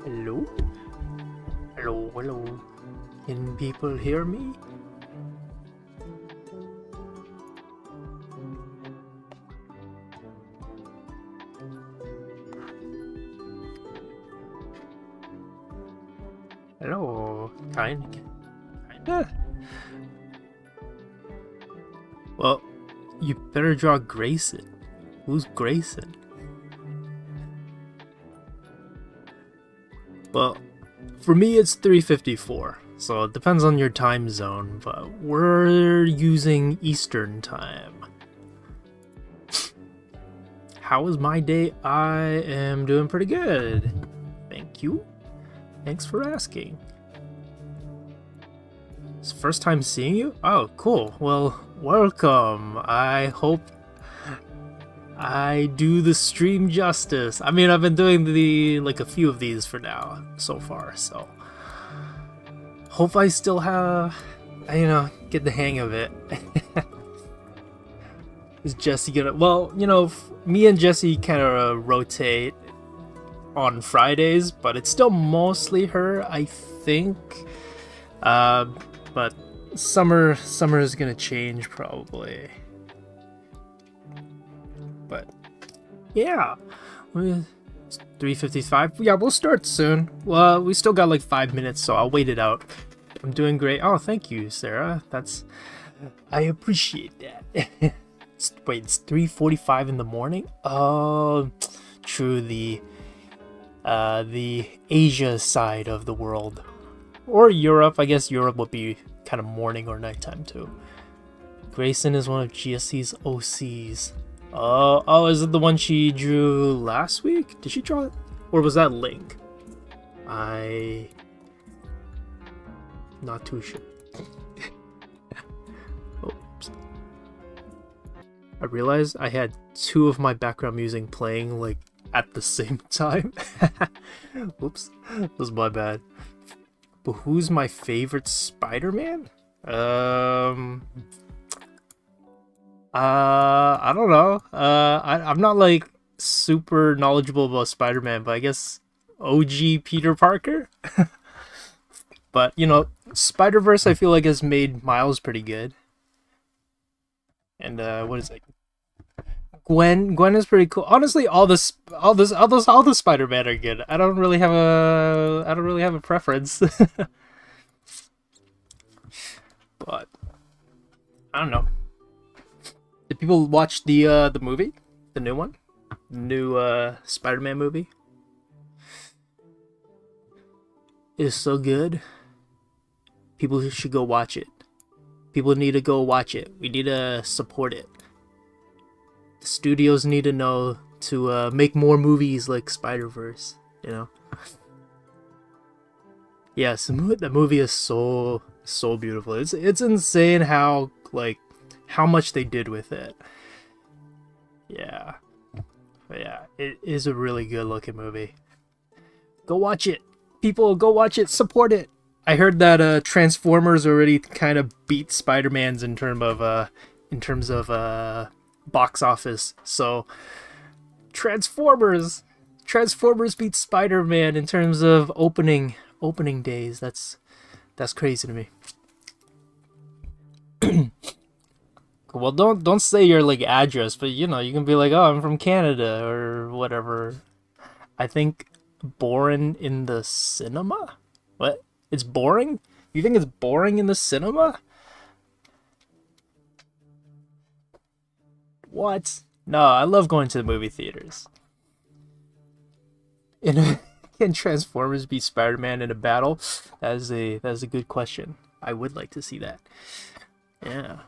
Hello? Hello, hello. Can people hear me? Hello, kinda. Well, you better draw Grayson. Who's Grayson? Well, for me it's 3:54, so it depends on your time zone, but we're using Eastern time. How was my day? I am doing pretty good. Thank you. Thanks for asking. It's the first time seeing you? Oh, cool. Well, welcome. I hope I do the stream justice. I mean, I've been doing a few of these for now so far, so hope I still have, get the hang of it. Is Jesse gonna? Well, me and Jesse kind of rotate on Fridays, but it's still mostly her, I think. But summer is gonna change probably. But yeah, it's 3:55. Yeah, we'll start soon. Well, we still got like 5 minutes, so I'll wait it out. I'm doing great. Oh, thank you, Sarah. I appreciate that. Wait, it's 3:45 in the morning. Oh, true. The Asia side of the world, or Europe. I guess Europe would be kind of morning or nighttime too. Grayson is one of GSC's OCs. Oh, is it the one she drew last week? Did she draw it? Or was that Link? Not too sure. Oops. I realized I had two of my background music playing like at the same time. Oops, that was my bad. But who's my favorite Spider-Man? I don't know. I'm not like super knowledgeable about Spider-Man, but I guess OG Peter Parker. But Spider-Verse I feel like has made Miles pretty good. And what is it? Gwen is pretty cool. Honestly, all the Spider-Man are good. I don't really have a preference. But I don't know. Did people watch the movie? The new one? The new Spider-Man movie? It is so good. People should go watch it. People need to go watch it. We need to support it. The studios need to know to make more movies like Spider-Verse, Yes, the movie is so beautiful. It's insane how much they did with it. Yeah. But yeah, it is a really good looking movie. Go watch it. People, go watch it. Support it. I heard that Transformers already kind of beat Spider-Man's in terms of box office. So Transformers beat Spider-Man in terms of opening days. That's crazy to me. Well, don't say your like address, but you can be like, oh, I'm from Canada or whatever. I think boring in the cinema? What? It's boring? You think it's boring in the cinema? What? No, I love going to the movie theaters. Can Transformers beat Spider-Man in a battle? That is a good question. I would like to see that. Yeah.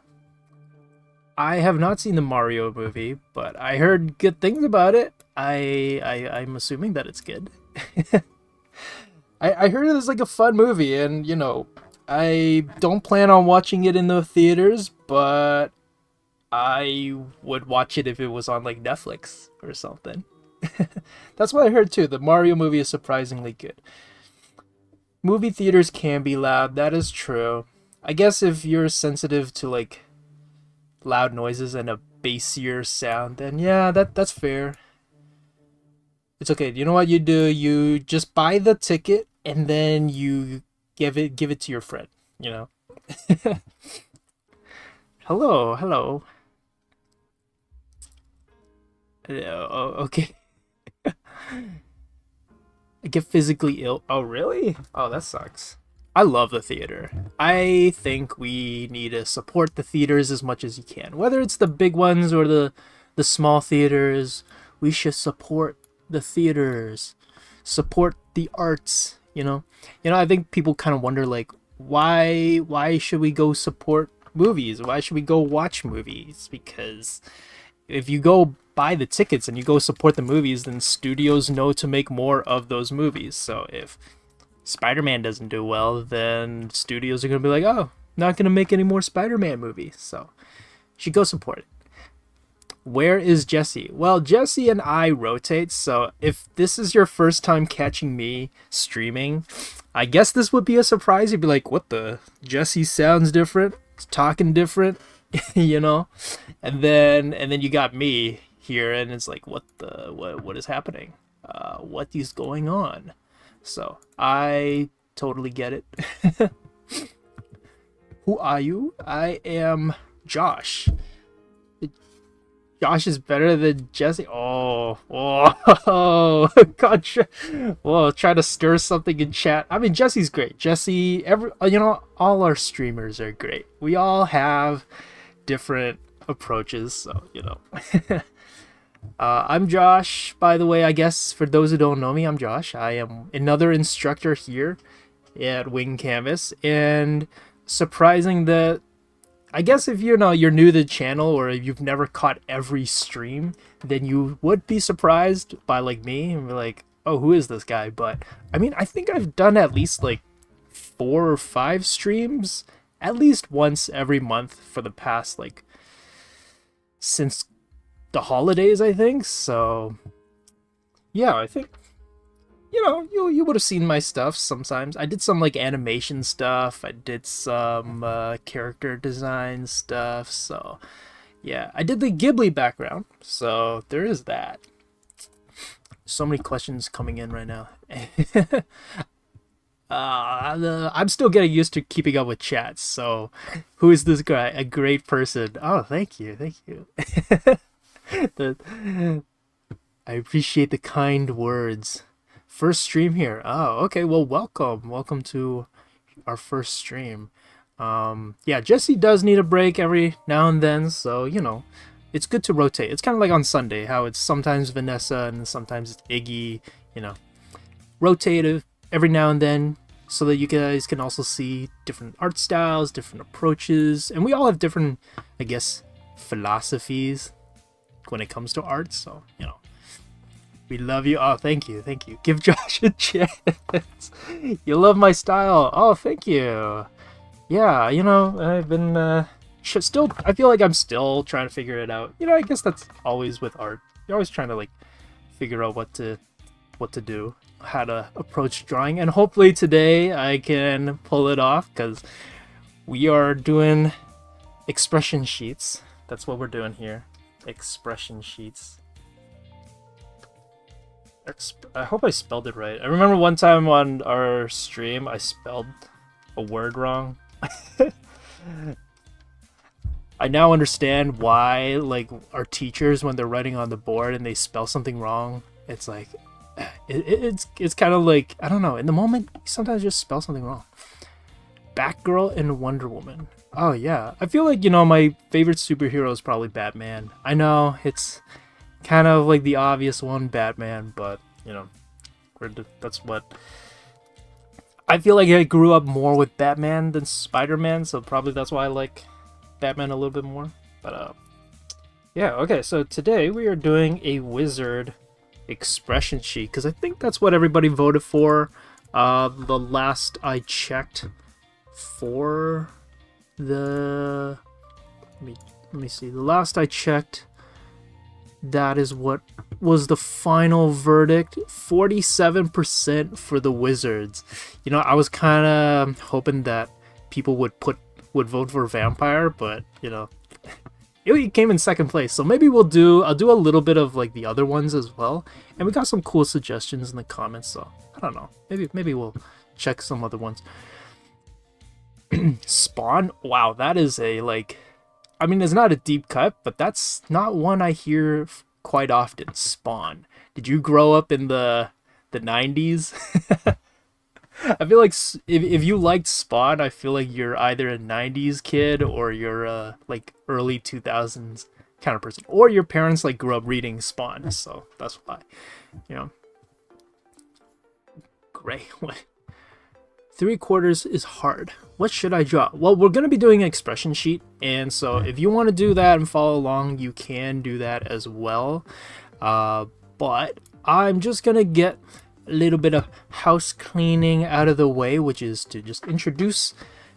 I have not seen the Mario movie, but I heard good things about it. I'm assuming that it's good. I heard it was like a fun movie, and I don't plan on watching it in the theaters, but I would watch it if it was on like Netflix or something. That's what I heard too. The Mario movie is surprisingly good. Movie theaters can be loud, that is true. I guess if you're sensitive to like loud noises and a bassier sound, then yeah, that's fair. It's okay. You know what you do? You just buy the ticket and then you give it to your friend, you know. Hello, hello. Okay. I get physically ill. Oh, really? Oh, that sucks. I love the theater. I think we need to support the theaters as much as you can. Whether it's the big ones or the small theaters, we should support the theaters. Support the arts, you know? I think people kind of wonder like why should we go support movies? Why should we go watch movies? Because if you go buy the tickets and you go support the movies, then studios know to make more of those movies. So if Spider-Man doesn't do well, then studios are going to be like, oh, not going to make any more Spider-Man movies. So you should go support it. Where is Jesse? Well, Jesse and I rotate, so if this is your first time catching me streaming, I guess this would be a surprise. You'd be like, what the? Jesse sounds different, it's talking different, you know? And then you got me here, and it's like, what is happening? What is going on? So I totally get it. Who are you? I am Josh. Josh is better than Jesse. Oh, God, whoa! Try to stir something in chat. I mean, Jesse's great. Jesse, all our streamers are great. We all have different approaches, so I'm Josh, by the way. I guess for those who don't know me, I'm Josh. I am another instructor here at Wing Canvas, and surprising that I guess if you're new to the channel or if you've never caught every stream, then you would be surprised by like me and be like, oh, who is this guy? But I mean, I think I've done at least like 4 or 5 streams at least once every month for the past like since the holidays, I think. So yeah, I think you would have seen my stuff sometimes. I did some like animation stuff. I did some character design stuff. So yeah, I did the Ghibli background. So there is that. So many questions coming in right now. I'm still getting used to keeping up with chats. So who is this guy? A great person. Oh, thank you. I appreciate the kind words. First stream here. Oh, okay. Well, welcome to our first stream. Yeah, Jesse does need a break every now and then, so it's good to rotate. It's kind of like on Sunday, how it's sometimes Vanessa and sometimes it's Iggy. Rotate every now and then, so that you guys can also see different art styles, different approaches, and we all have different, I guess, philosophies when it comes to art. So we love you. Oh, thank you. Give Josh a chance. You love my style. Oh, thank you. Yeah, I've been still. I feel like I'm still trying to figure it out. I guess that's always with art. You're always trying to like figure out what to do, how to approach drawing, and hopefully today I can pull it off because we are doing expression sheets. That's what we're doing here. Expression sheets. I hope I spelled it right. I remember one time on our stream I spelled a word wrong. I now understand why like our teachers, when they're writing on the board and they spell something wrong, it's like it's kind of like, I don't know, in the moment you sometimes just spell something wrong. Batgirl and Wonder Woman. Oh yeah, I feel like my favorite superhero is probably Batman. I know it's kind of like the obvious one, Batman, but that's what I feel like. I grew up more with Batman than Spider-Man, so probably that's why I like Batman a little bit more. But Yeah, okay, so today we are doing a wizard expression sheet because I think that's what everybody voted for. The last I checked for the let me see. The last I checked, that is what was the final verdict. 47% for the wizards. You know, I was kind of hoping that people would vote for vampire, but you know, it came in second place. So maybe I'll do a little bit of like the other ones as well. And we got some cool suggestions in the comments, so I don't know. Maybe we'll check some other ones. Spawn, wow, that is a like, I mean, it's not a deep cut, but that's not one I hear quite often. Spawn. Did you grow up in the 90s? I feel like if you liked Spawn, I feel like you're either a 90s kid or you're like early 2000s kind of person, or your parents like grew up reading Spawn, so that's why, you know. Gray. What? 3/4 is hard. What should I draw? Well, we're going to be doing an expression sheet, and so if you want to do that and follow along, you can do that as well. But I'm just going to get a little bit of house cleaning out of the way, which is to just introduce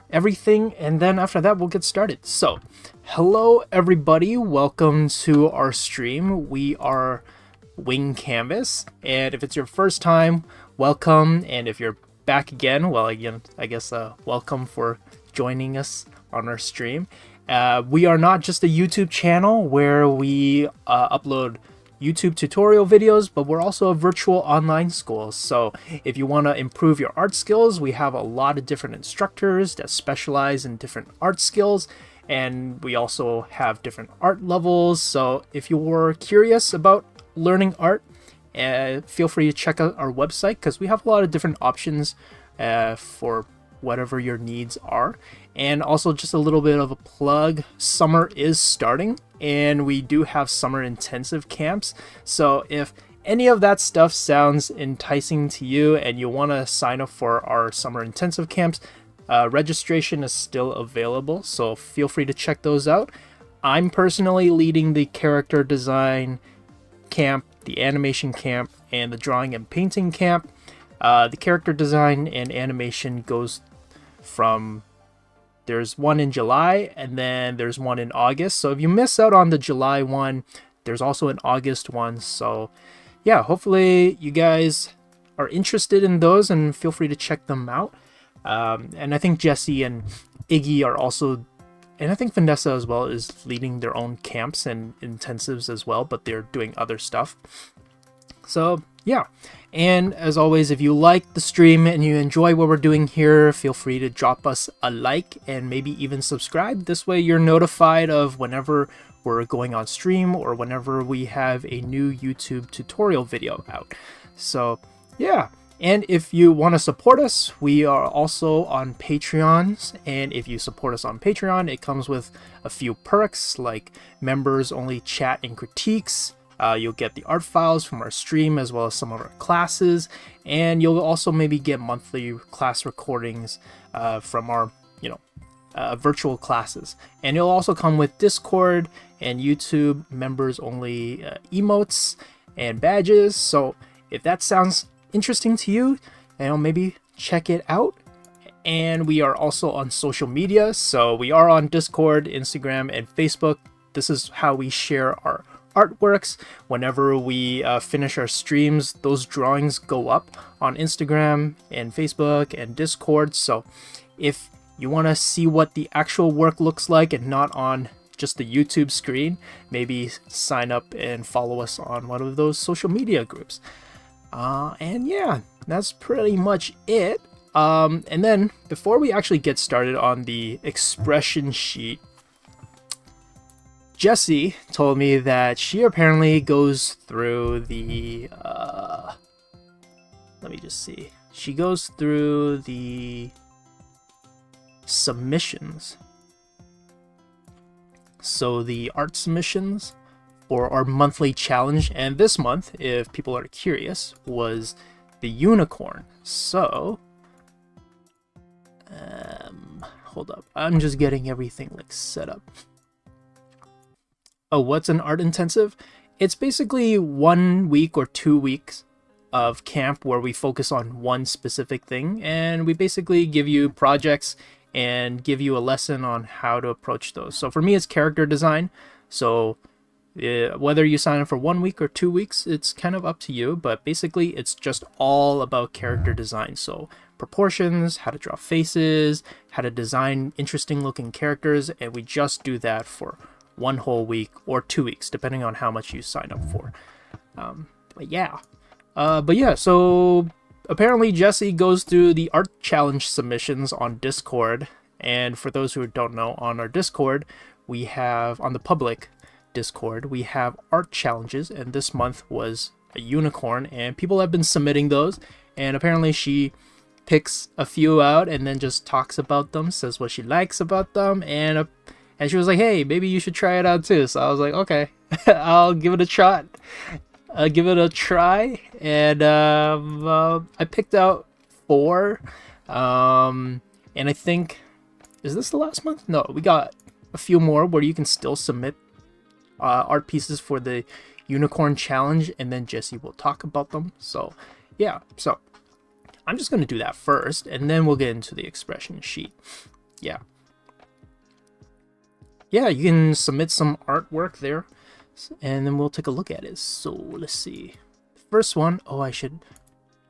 everything, and then after that we'll get started. So, hello everybody, welcome to our stream. We are Wing Canvas, and if it's your first time, welcome, and if you're back again, well, again, I guess welcome for joining us on our stream. We are not just a YouTube channel where we upload YouTube tutorial videos, but we're also a virtual online school. So if you want to improve your art skills, we have a lot of different instructors that specialize in different art skills, and we also have different art levels. So if you were curious about learning art, feel free to check out our website because we have a lot of different options for whatever your needs are. And also just a little bit of a plug, summer is starting and we do have summer intensive camps. So if any of that stuff sounds enticing to you and you want to sign up for our summer intensive camps, registration is still available, so feel free to check those out. I'm personally leading the character design camp, the animation camp, and the drawing and painting camp. The character design and animation goes from, there's one in July and then there's one in August. So if you miss out on the July one, there's also an August one. So yeah, hopefully you guys are interested in those and feel free to check them out. And I think Jesse and Iggy are also, and I think Vanessa as well, is leading their own camps and intensives as well, but they're doing other stuff. So yeah, and as always, if you like the stream and you enjoy what we're doing here, feel free to drop us a like and maybe even subscribe. This way you're notified of whenever we're going on stream or whenever we have a new YouTube tutorial video out. So yeah. And if you want to support us, we are also on Patreons, and if you support us on Patreon, it comes with a few perks like members only chat and critiques. You'll get the art files from our stream as well as some of our classes, and you'll also maybe get monthly class recordings from our virtual classes. And it'll also come with Discord and YouTube members only emotes and badges. So if that sounds interesting to you, maybe check it out. And we are also on social media, so we are on Discord, Instagram, and Facebook. This is how we share our artworks. Whenever we finish our streams, those drawings go up on Instagram and Facebook and Discord. So if you want to see what the actual work looks like and not on just the YouTube screen, maybe sign up and follow us on one of those social media groups. And yeah, that's pretty much it. And then before we actually get started on the expression sheet, Jessie told me that she apparently goes through the, let me just see. She goes through the submissions. So the art submissions for our monthly challenge, and this month, if people are curious, was the unicorn. So hold up, I'm just getting everything like set up. Oh, what's an art intensive? It's basically 1 week or 2 weeks of camp where we focus on one specific thing, and we basically give you projects and give you a lesson on how to approach those. So for me, it's character design. So whether you sign up for 1 week or 2 weeks, it's kind of up to you, but basically it's just all about character design. So proportions, how to draw faces, how to design interesting looking characters, and we just do that for 1 whole week or 2 weeks, depending on how much you sign up for. But yeah, so apparently Jesse goes through the art challenge submissions on Discord, and for those who don't know, on our Discord, we have, on the public Discord, we have art challenges, and this month was a unicorn, and people have been submitting those, and apparently she picks a few out and then just talks about them, says what she likes about them, and she was like, hey, maybe you should try it out too. So I was like, okay, I'll give it a shot. Give it a try, and I picked out 4, and I think, is this the last month? No, we got a few more where you can still submit art pieces for the unicorn challenge, and then Jesse will talk about them. So yeah, so I'm just going to do that first, and then we'll get into the expression sheet. Yeah, you can submit some artwork there, and then we'll take a look at it. So let's see. First one, oh,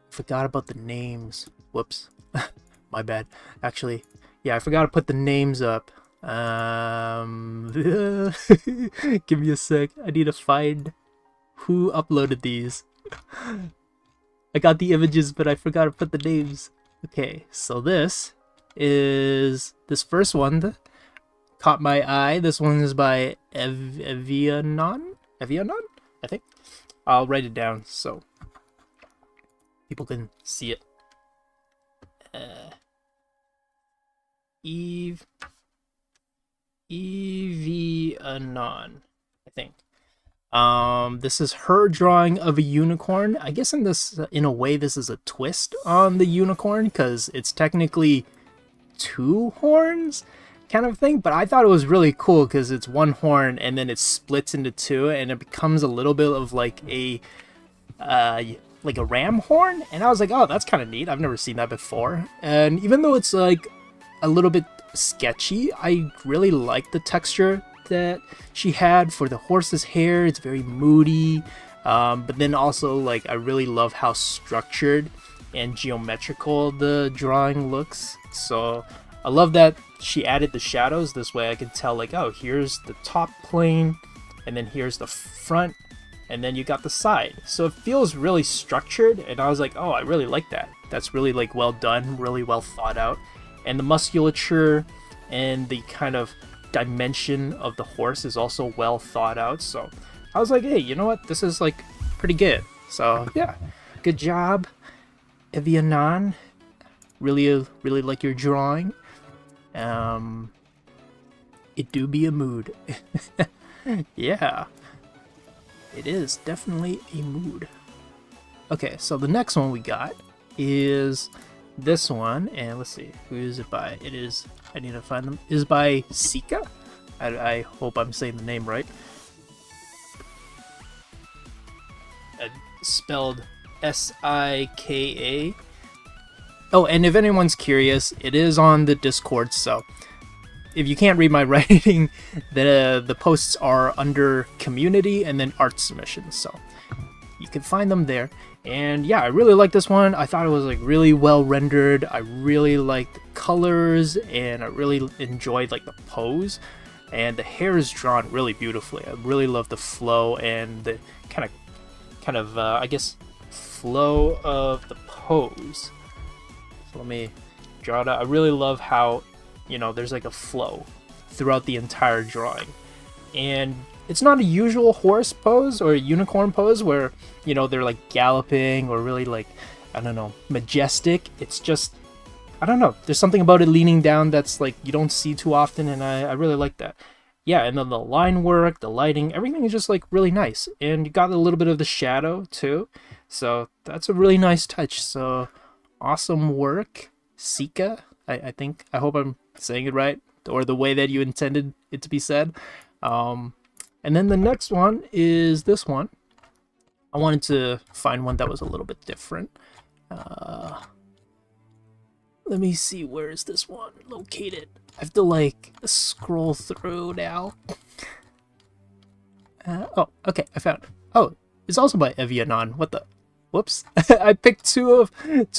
forgot about the names. Whoops. My bad. Actually, yeah, I forgot to put the names up. Give me a sec. I need to find who uploaded these. I got the images, but I forgot to put the names. Okay, so this first one that caught my eye. This one is by Evianon, I think. I'll write it down so people can see it. Evianon, I think. This is her drawing of a unicorn. I guess in a way, this is a twist on the unicorn, because it's technically 2 horns kind of thing, but I thought it was really cool because it's 1 horn and then it splits into 2, and it becomes a little bit of like a ram horn, and I was like, oh, that's kind of neat. I've never seen that before. And even though it's like a little bit sketchy, I really like the texture that she had for the horse's hair. It's very moody, but then also, like, I really love how structured and geometrical the drawing looks. So I love that she added the shadows. This way I can tell, like, oh, here's the top plane, and then here's the front, and then you got the side. So it feels really structured, and I was like, oh, I really like that. That's really, like, well done, really well thought out. And the musculature and the kind of dimension of the horse is also well thought out. So I was like, hey, you know what? This is, like, pretty good. So yeah, good job, Evianon. Really like your drawing. It do be a mood. Yeah, it is definitely a mood. Okay, so the next one we got is this one, and let's see, who is it by? It is, I need to find them, is by Sika. I hope I'm saying the name right. Spelled Sika. Oh, and if anyone's curious, it is on the Discord, so if you can't read my writing, the posts are under community and then art submissions, so you can find them there. And yeah, I really like this one. I thought it was, like, really well rendered. I really liked the colors, and I really enjoyed, like, the pose, and the hair is drawn really beautifully. I really love the flow and the kind of I guess flow of the pose. So let me draw it out. I really love how, you know, there's like a flow throughout the entire drawing. And it's not a usual horse pose or a unicorn pose where, you know, they're like galloping or really, like, I don't know, majestic. It's just, I don't know, there's something about it leaning down that's, like, you don't see too often, and I really like that. Yeah, and then the line work, the lighting, everything is just, like, really nice. And you got a little bit of the shadow too. So that's a really nice touch. So awesome work, Sika. I think, I hope I'm saying it right, or the way that you intended it to be said. And And then the next one is this one. I wanted to find one that was a little bit different. Let me see, where is this one located? I have to like scroll through now. Oh, okay, I found it. Oh, it's also by Evianon. What the? Whoops. I picked two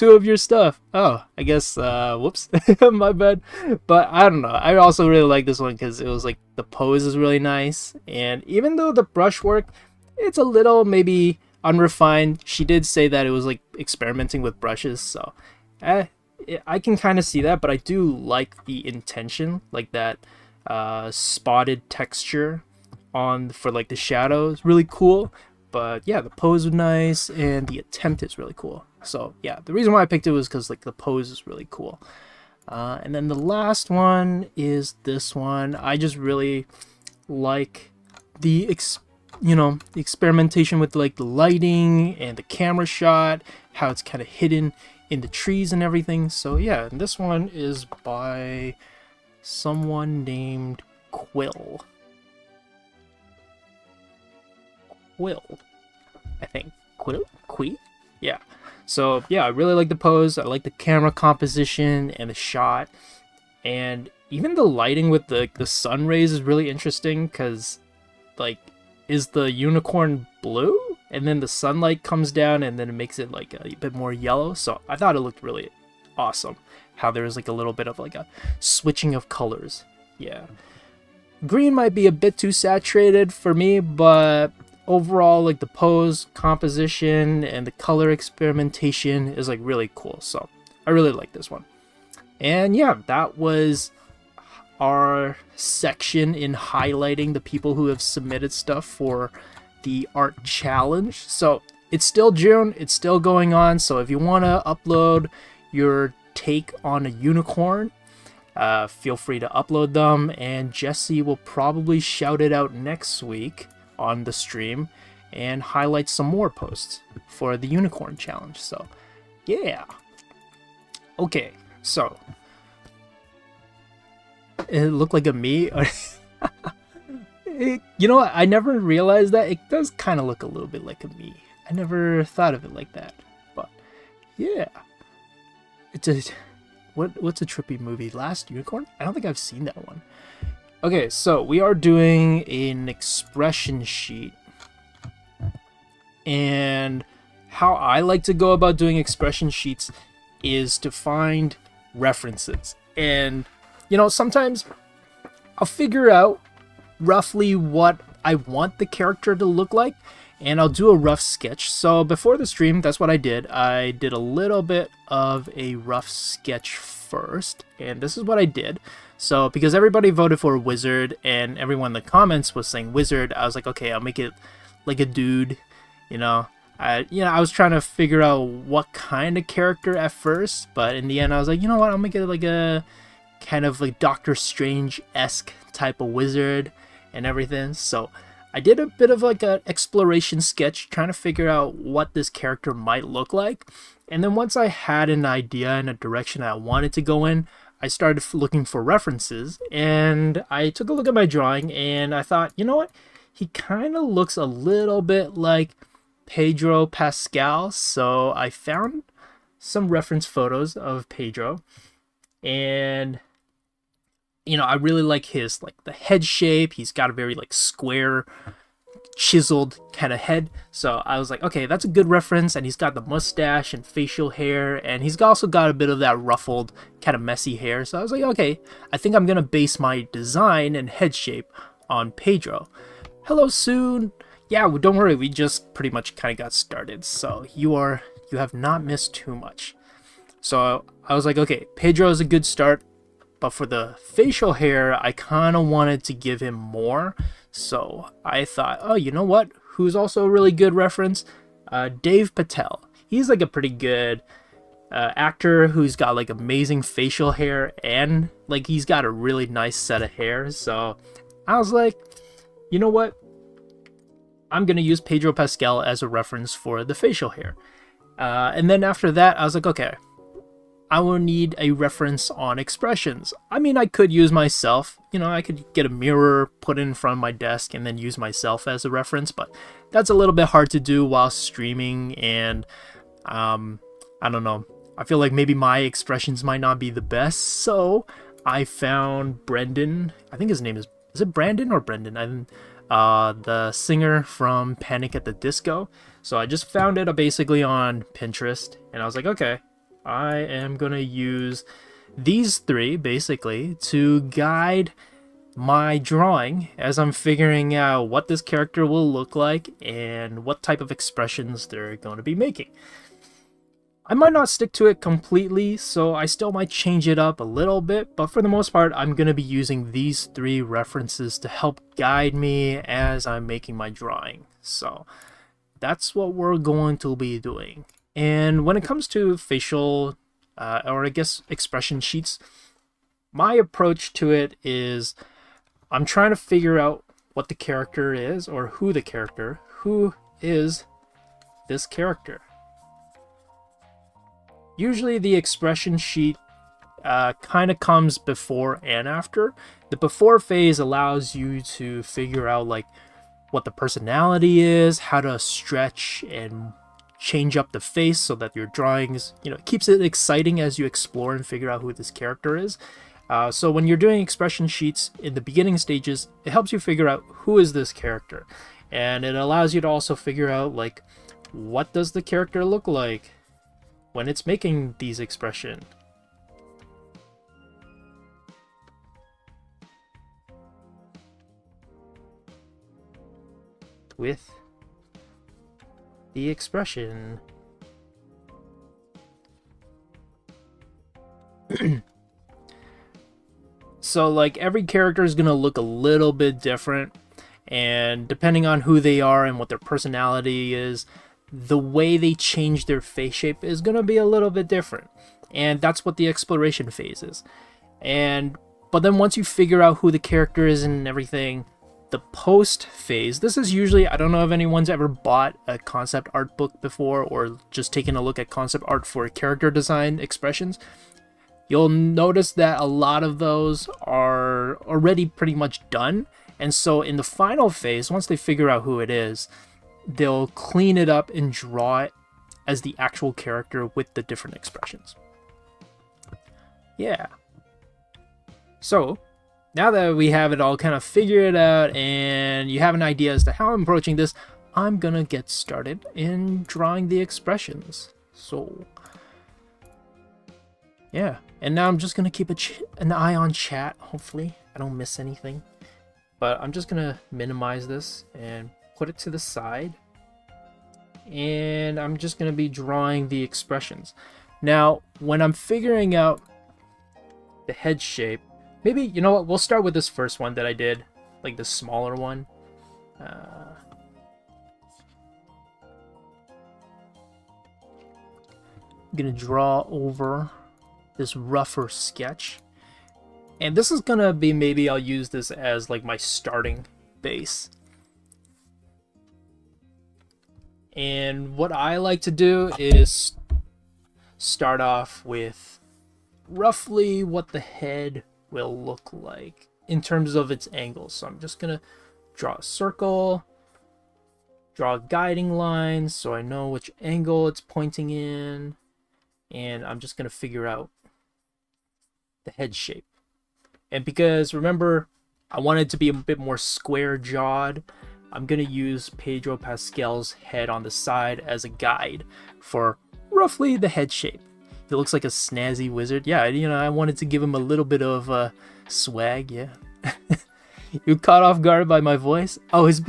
of your stuff. Oh, I guess, whoops. My bad. But I don't know. I also really like this one because it was like, the pose is really nice. And even though the brushwork, it's a little maybe unrefined, she did say that it was like experimenting with brushes. So I can kind of see that, but I do like the intention, like that spotted texture for like the shadows. Really cool. But yeah, the pose was nice and the attempt is really cool. So yeah, the reason why I picked it was because like the pose is really cool. And then the last one is this one. I just really like the experimentation with like the lighting and the camera shot, how it's kind of hidden in the trees and everything. So yeah, and this one is by someone named Quill, I think. Yeah. So yeah, I really like the pose. I like the camera composition and the shot, and even the lighting with the sun rays is really interesting because like, is the unicorn blue and then the sunlight comes down and then it makes it like a bit more yellow. So I thought it looked really awesome how there's like a little bit of like a switching of colors. Yeah, green might be a bit too saturated for me, but overall, like the pose, composition, and the color experimentation is like really cool. So I really like this one. And yeah, that was our section in highlighting the people who have submitted stuff for the art challenge. So it's still June, it's still going on. So if you want to upload your take on a unicorn, feel free to upload them, and Jesse will probably shout it out next week on the stream and highlight some more posts for the unicorn challenge. So yeah, okay, so it looked like a me. You know what, I never realized that it does kind of look a little bit like a me. I never thought of it like that, but yeah, it's a what's a trippy movie? Last Unicorn? I don't think I've seen that one. Okay, so we are doing an expression sheet, and how I like to go about doing expression sheets is to find references. And sometimes I'll figure out roughly what I want the character to look like, and I'll do a rough sketch. So before the stream, that's what I did. I did a little bit of a rough sketch first, and this is what I did. So because everybody voted for a wizard and everyone in the comments was saying wizard, I was like, okay, I'll make it like a dude. I was trying to figure out what kind of character at first, but in the end I was like, you know what, I'll make it like a kind of like Doctor Strange-esque type of wizard and everything. So I did a bit of like an exploration sketch trying to figure out what this character might look like. And then once I had an idea and a direction I wanted to go in, I started looking for references, and I took a look at my drawing and I thought, you know what? He kind of looks a little bit like Pedro Pascal. So I found some reference photos of Pedro, and I really like his the head shape. He's got a very like square, chiseled kind of head. So I was like, okay, that's a good reference. And he's got the mustache and facial hair, and he's also got a bit of that ruffled kind of messy hair. So I was like, okay, I think I'm gonna base my design and head shape on Pedro. Hello soon. Yeah, well, don't worry, we just pretty much kind of got started, so you have not missed too much. So I was like, okay, Pedro is a good start, but for the facial hair, I kind of wanted to give him more. So I thought, oh, you know what? Who's also a really good reference? Dave Patel. He's like a pretty good actor who's got like amazing facial hair, and like he's got a really nice set of hair. So I was like, you know what? I'm going to use Pedro Pascal as a reference for the facial hair. And then after that, I was like, okay, I will need a reference on expressions. I mean, I could use myself, you know, I could get a mirror, put it in front of my desk, and then use myself as a reference, but that's a little bit hard to do while streaming, and I don't know. I feel like maybe my expressions might not be the best, so I found Brendan. I think his name is it Brandon or Brendan? The singer from Panic at the Disco. So I just found it basically on Pinterest, and I was like, okay, I am gonna use these three basically to guide my drawing as I'm figuring out what this character will look like and what type of expressions they're going to be making. I might not stick to it completely, so I still might change it up a little bit, but for the most part, I'm going to be using these three references to help guide me as I'm making my drawing. So that's what we're going to be doing. And when it comes to facial, or I guess expression sheets, my approach to it is I'm trying to figure out what the character is, or who is this character. Usually the expression sheet kind of comes before and after. The before phase allows you to figure out like what the personality is, how to stretch and change up the face so that your drawings, you know, it keeps it exciting as you explore and figure out who this character is. So when you're doing expression sheets in the beginning stages, it helps you figure out who is this character. And it allows you to also figure out like, what does the character look like when it's making these expressions. With the expression. So like every character is gonna look a little bit different, and depending on who they are and what their personality is, the way they change their face shape is gonna be a little bit different. And that's what the exploration phase is. But then once you figure out who the character is and everything, the post phase, this is usually, I don't know if anyone's ever bought a concept art book before or just taken a look at concept art for character design expressions. You'll notice that a lot of those are already pretty much done. And so in the final phase, once they figure out who it is, they'll clean it up and draw it as the actual character with the different expressions. Yeah. So now that we have it all kind of figured out and you have an idea as to how I'm approaching this, I'm gonna get started in drawing the expressions. So yeah, and now I'm just gonna keep an eye on chat. Hopefully I don't miss anything, but I'm just gonna minimize this and put it to the side, and I'm just gonna be drawing the expressions. Now when I'm figuring out the head shape, maybe, you know what, we'll start with this first one that I did, like the smaller one. I'm gonna draw over this rougher sketch, and this is gonna be, maybe I'll use this as like my starting base. And what I like to do is start off with roughly what the head will look like in terms of its angles. So I'm just gonna draw a circle, draw guiding lines so I know which angle it's pointing in, and I'm just gonna figure out the head shape. And because remember, I want it to be a bit more square jawed, I'm gonna use Pedro Pascal's head on the side as a guide for roughly the head shape. He looks like a snazzy wizard. Yeah, you know, I wanted to give him a little bit of swag, yeah. You caught off guard by my voice? Oh, is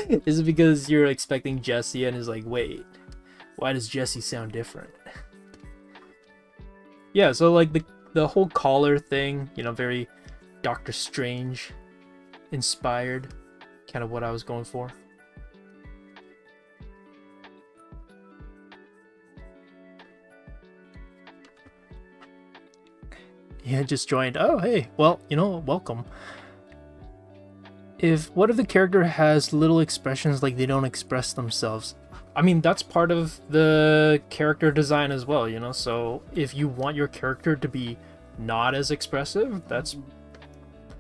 it because you're expecting Jesse and is like, wait, why does Jesse sound different? Yeah, so like the whole collar thing, you know, very Doctor Strange inspired, kind of what I was going for. Yeah, just joined. Oh, hey. Well, you know, welcome. What if the character has little expressions like they don't express themselves? I mean, that's part of the character design as well, you know? So if you want your character to be not as expressive, that's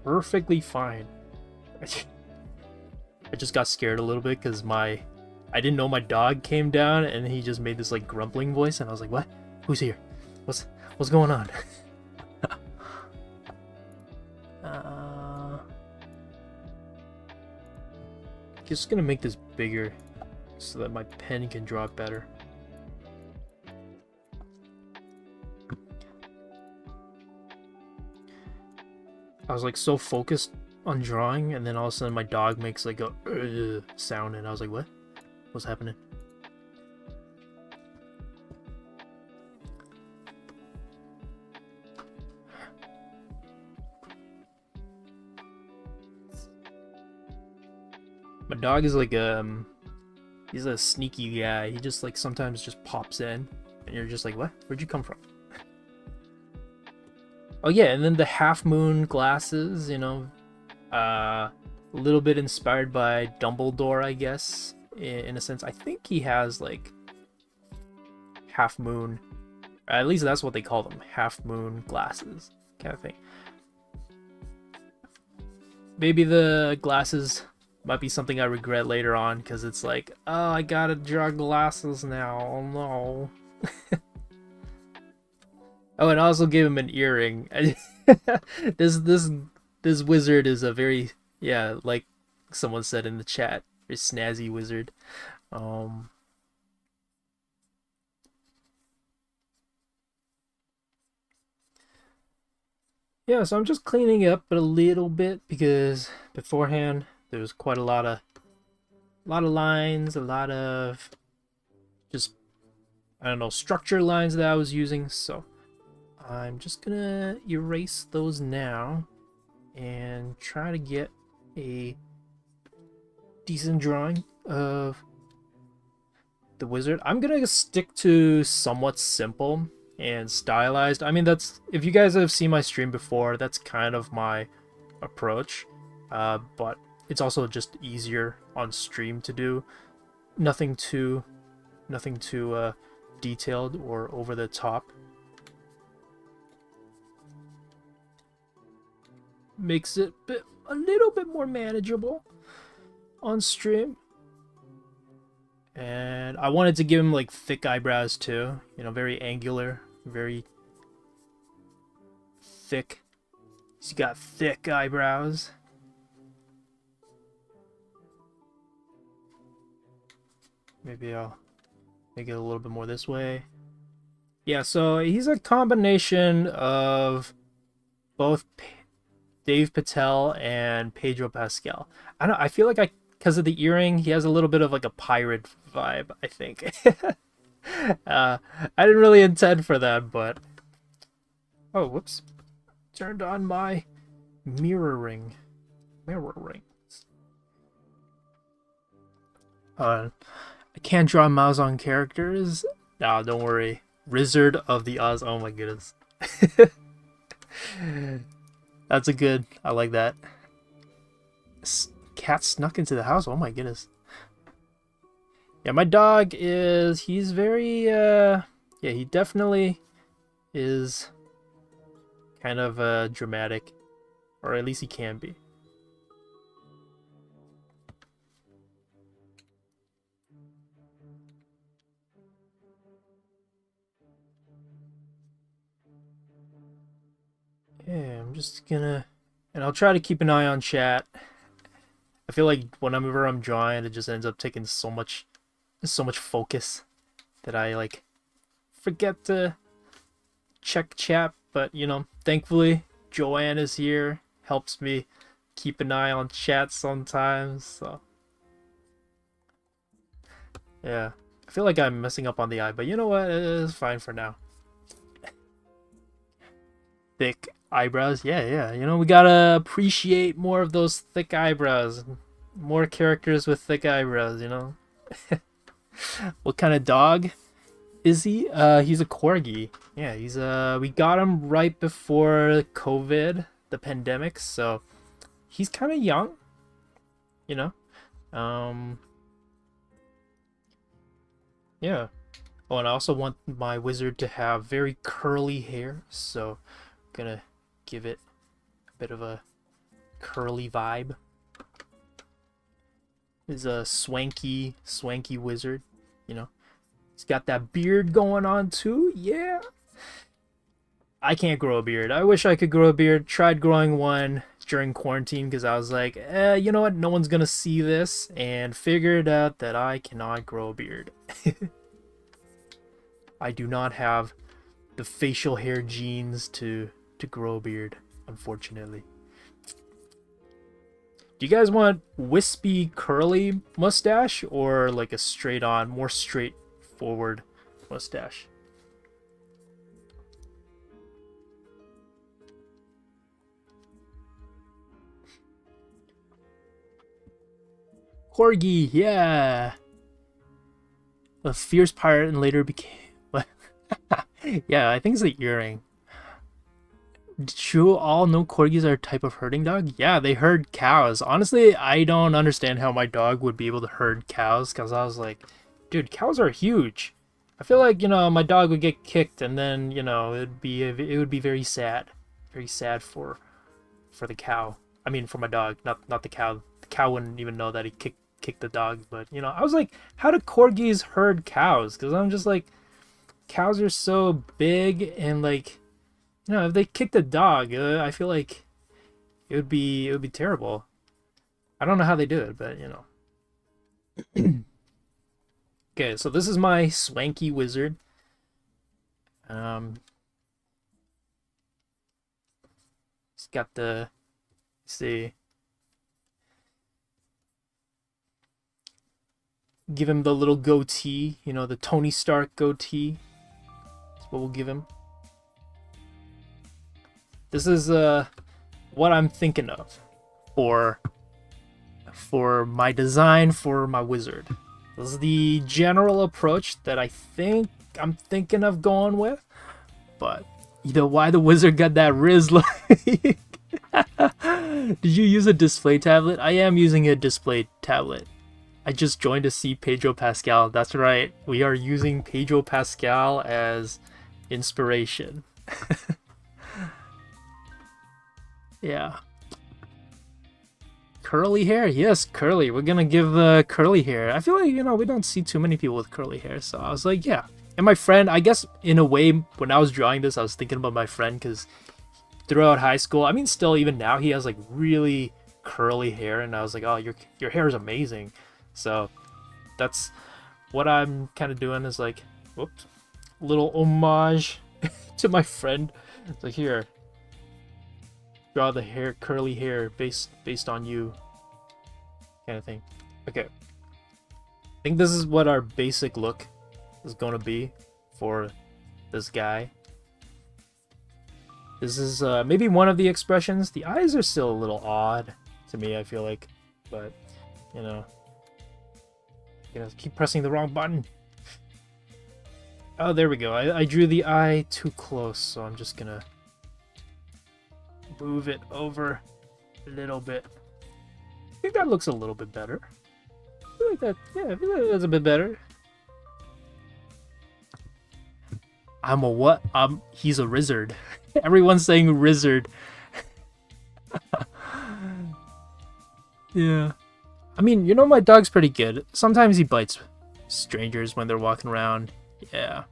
perfectly fine. I just got scared a little bit because I didn't know my dog came down and he just made this like grumbling voice and I was like, what? Who's here? What's going on? Just gonna make this bigger so that my pen can draw better. I was like so focused on drawing, and then all of a sudden my dog makes like a sound, and I was like, what? What's happening? My dog is like he's a sneaky guy. He just like sometimes just pops in and you're just like, what? Where'd you come from? Oh yeah, and then the half moon glasses, you know, a little bit inspired by Dumbledore, I guess, in a sense. I think he has like half moon, at least that's what they call them, half moon glasses kind of thing. Maybe the glasses might be something I regret later on, because it's like, oh, I gotta draw glasses now. Oh no. Oh, and I also gave him an earring. This wizard is a very, yeah, like someone said in the chat, very snazzy wizard. Yeah, so I'm just cleaning up a little bit because beforehand there was quite a lot of lines, a lot of just, I don't know, structure lines that I was using. So I'm just gonna erase those now and try to get a decent drawing of the wizard. I'm gonna stick to somewhat simple and stylized. I mean, that's, if you guys have seen my stream before, that's kind of my approach, but it's also just easier on stream to do. Nothing too detailed or over the top. Makes it a little bit more manageable on stream. And I wanted to give him like thick eyebrows too, you know, very angular, very thick. He's got thick eyebrows. Maybe I'll make it a little bit more this way. Yeah, so he's a combination of both Dave Patel and Pedro Pascal. I feel like because of the earring, he has a little bit of like a pirate vibe, I think. I didn't really intend for that, but... Oh, whoops. Turned on my mirroring. I can't draw mouse on characters. Nah, don't worry. Wizard of the Oz. Oh my goodness. That's a good. I like that. Cat snuck into the house. Oh my goodness. Yeah, my dog is. He's very. Yeah, he definitely is kind of dramatic, or at least he can be. Yeah, I'm just gonna, and I'll try to keep an eye on chat. I feel like whenever I'm drawing, it just ends up taking so much focus that I like forget to check chat. But you know, thankfully Joanne is here, helps me keep an eye on chat sometimes. So yeah, I feel like I'm messing up on the eye, but you know what? It's fine for now. Thick eyebrows, yeah, you know, we gotta appreciate more of those thick eyebrows, more characters with thick eyebrows, you know. What kind of dog is he? He's a corgi. Yeah, he's we got him right before COVID, the pandemic, so he's kind of young, you know. Yeah. Oh, and I also want my wizard to have very curly hair, so I'm gonna give it a bit of a curly vibe. Is a swanky wizard, you know. He's got that beard going on too. Yeah. I can't grow a beard. I wish I could grow a beard. Tried growing one during quarantine because I was like, you know what? No one's gonna see this, and figured out that I cannot grow a beard. I do not have the facial hair genes to grow a beard, unfortunately. Do you guys want wispy curly mustache or like a straight on, more straightforward mustache? Corgi, yeah. A fierce pirate and later became... yeah, I think it's the earring. Did you all know corgis are a type of herding dog? Yeah, they herd cows. Honestly, I don't understand how my dog would be able to herd cows, because I was like, dude, cows are huge. I feel like, you know, my dog would get kicked and then, you know, it would be very sad. Very sad for the cow. I mean, for my dog, not the cow. The cow wouldn't even know that he kicked the dog, but, you know, I was like, how do corgis herd cows? Because I'm just like, cows are so big, and like, you know, if they kicked a dog, I feel like it would be terrible. I don't know how they do it, but you know. Okay, so this is my swanky wizard. It's got the, let's see, give him the little goatee, you know, the Tony Stark goatee. That's what we'll give him. This is what I'm thinking of for my design for my wizard. This is the general approach that I'm thinking of going with. But you know why the wizard got that Riz look? Did you use a display tablet? I am using a display tablet. I just joined to see Pedro Pascal. That's right. We are using Pedro Pascal as inspiration. Yeah. Curly hair? Yes, curly. We're gonna give curly hair. I feel like, you know, we don't see too many people with curly hair, so I was like, yeah. And my friend, I guess, in a way, when I was drawing this, I was thinking about my friend, because throughout high school, I mean, still, even now, he has, like, really curly hair, and I was like, oh, your hair is amazing. So, that's what I'm kind of doing, is like, whoops, little homage to my friend. It's like, here, draw the hair, curly hair based on you, kind of thing. Okay, I think this is what our basic look is going to be for this guy. This is maybe one of the expressions. The eyes are still a little odd to me, I feel like, but you know, keep pressing the wrong button. Oh, there we go. I drew the eye too close, so I'm just gonna move it over a little bit. I think that looks a little bit better. I feel like that, yeah, I feel like that's a bit better. I'm a what? He's a wizard. Everyone's saying wizard. Yeah. I mean, you know, my dog's pretty good. Sometimes he bites strangers when they're walking around. Yeah.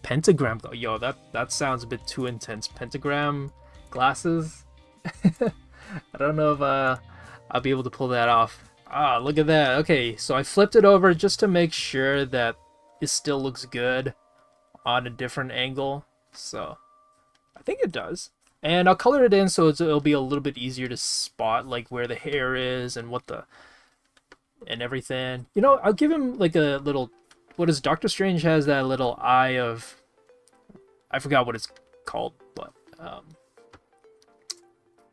Pentagram though, yo, that sounds a bit too intense. Pentagram glasses. I don't know if I'll be able to pull that off. Ah, look at that. Okay, so I flipped it over just to make sure that it still looks good on a different angle. So I think it does. And I'll color it in so it'll be a little bit easier to spot, like where the hair is and and everything. You know, I'll give him like a little, what is, Doctor Strange has that little eye of, I forgot what it's called, but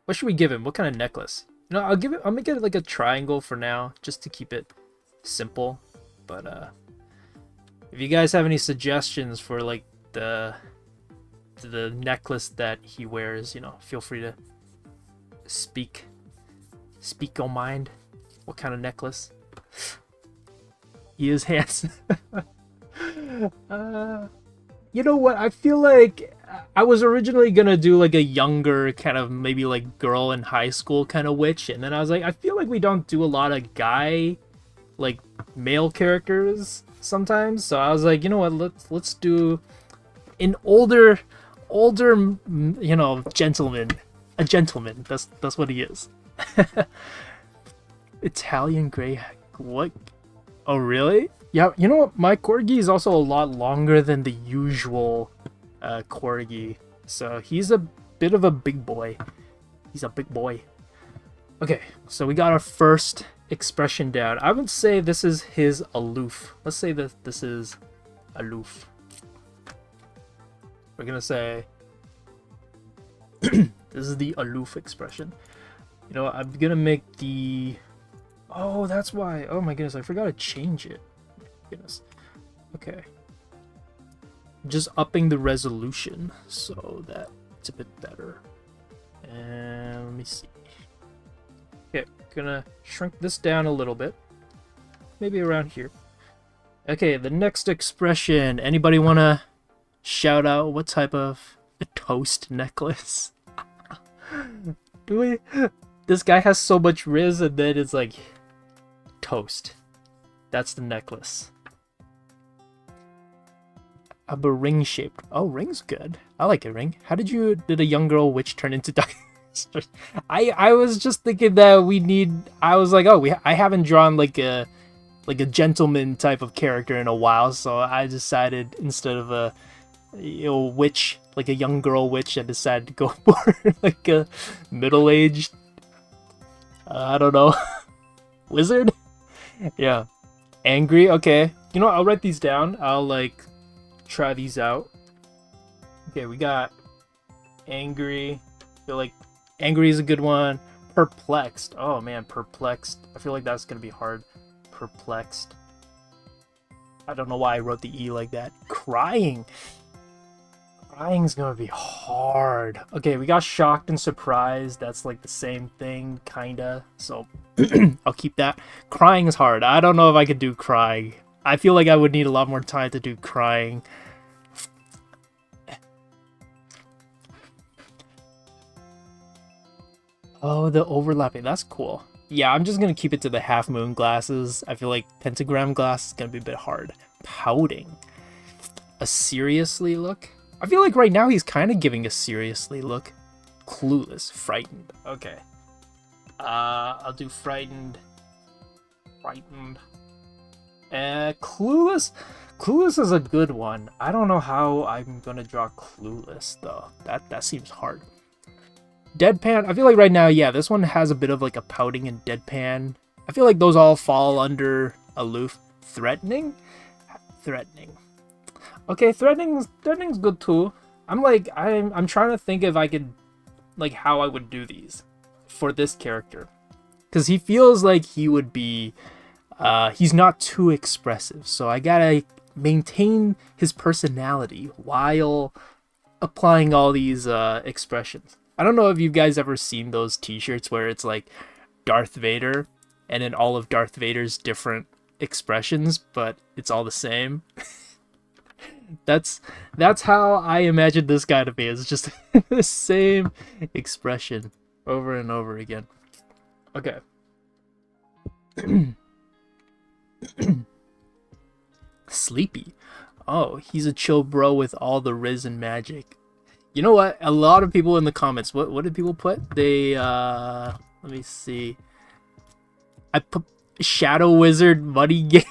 what should we give him? What kind of necklace? You know, I'll make it like a triangle for now, just to keep it simple. But if you guys have any suggestions for like the necklace that he wears, you know, feel free to speak on mind. What kind of necklace? He is handsome. You know what? I feel like I was originally gonna do like a younger kind of maybe like girl in high school kind of witch, and then I was like, I feel like we don't do a lot of guy like male characters sometimes, so I was like, you know what? Let's do an older, you know, gentleman. A gentleman. That's what he is. Italian gray. What? Oh, really? Yeah, you know what? My corgi is also a lot longer than the usual corgi. So he's a bit of a big boy. He's a big boy. Okay, so we got our first expression down. I would say this is his aloof. Let's say that this is aloof. We're gonna say this is the aloof expression. You know, I'm gonna make the... Oh, that's why. Oh my goodness, I forgot to change it. Goodness. Okay. Just upping the resolution so that it's a bit better. And let me see. Okay, gonna shrink this down a little bit. Maybe around here. Okay, the next expression. Anybody wanna shout out what type of a toast necklace? Do we? This guy has so much riz, and then it's like toast. That's the necklace. A ring shaped. Oh, ring's good. I like a ring. How did a young girl witch turn into Doctor? I was just thinking that we need. I was like, oh, I haven't drawn like a gentleman type of character in a while, so I decided instead of a witch, like a young girl witch, I decided to go for like a middle-aged, I don't know, wizard. Yeah, angry. Okay, you know, I'll write these down. I'll like try these out. Okay, we got angry. I feel like angry is a good one. Perplexed. Oh man, perplexed. I feel like that's gonna be hard. Perplexed. I don't know why I wrote the E like that. Crying. Crying's gonna be hard. Okay, we got shocked and surprised. That's like the same thing, kinda. So I'll keep that. Crying is hard. I don't know if I could do crying. I feel like I would need a lot more time to do crying. Oh, the overlapping. That's cool. Yeah, I'm just gonna keep it to the half moon glasses. I feel like pentagram glass is gonna be a bit hard. Pouting. A seriously look? I feel like right now he's kind of giving a seriously look. Clueless. Frightened. Okay. I'll do frightened. Frightened. Clueless. Clueless is a good one. I don't know how I'm gonna draw clueless though. That seems hard. Deadpan. I feel like right now, yeah, this one has a bit of like a pouting and deadpan. I feel like those all fall under aloof. Threatening. Threatening. Okay, threatening's good too. I'm trying to think if I could, like, how I would do these for this character, because he feels like he would be, he's not too expressive, so I gotta maintain his personality while applying all these expressions. I don't know if you guys ever seen those T-shirts where it's like Darth Vader, and then all of Darth Vader's different expressions, but it's all the same. That's how I imagine this guy to be. It's just the same expression over and over again. Okay. Sleepy. Oh, he's a chill bro with all the riz and magic. You know what? A lot of people in the comments, what did people put? They let me see. I put Shadow Wizard Money Game.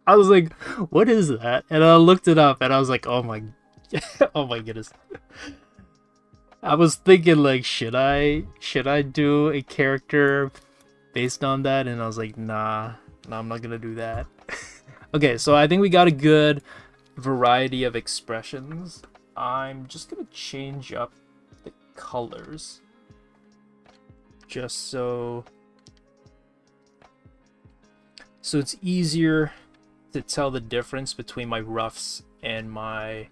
I was like, what is that? And I looked it up and I was like, oh my oh my goodness. I was thinking like, should I do a character based on that? And I was like, nah, I'm not gonna do that. Okay, so I think we got a good variety of expressions. I'm just gonna change up the colors just so it's easier to tell the difference between my roughs and my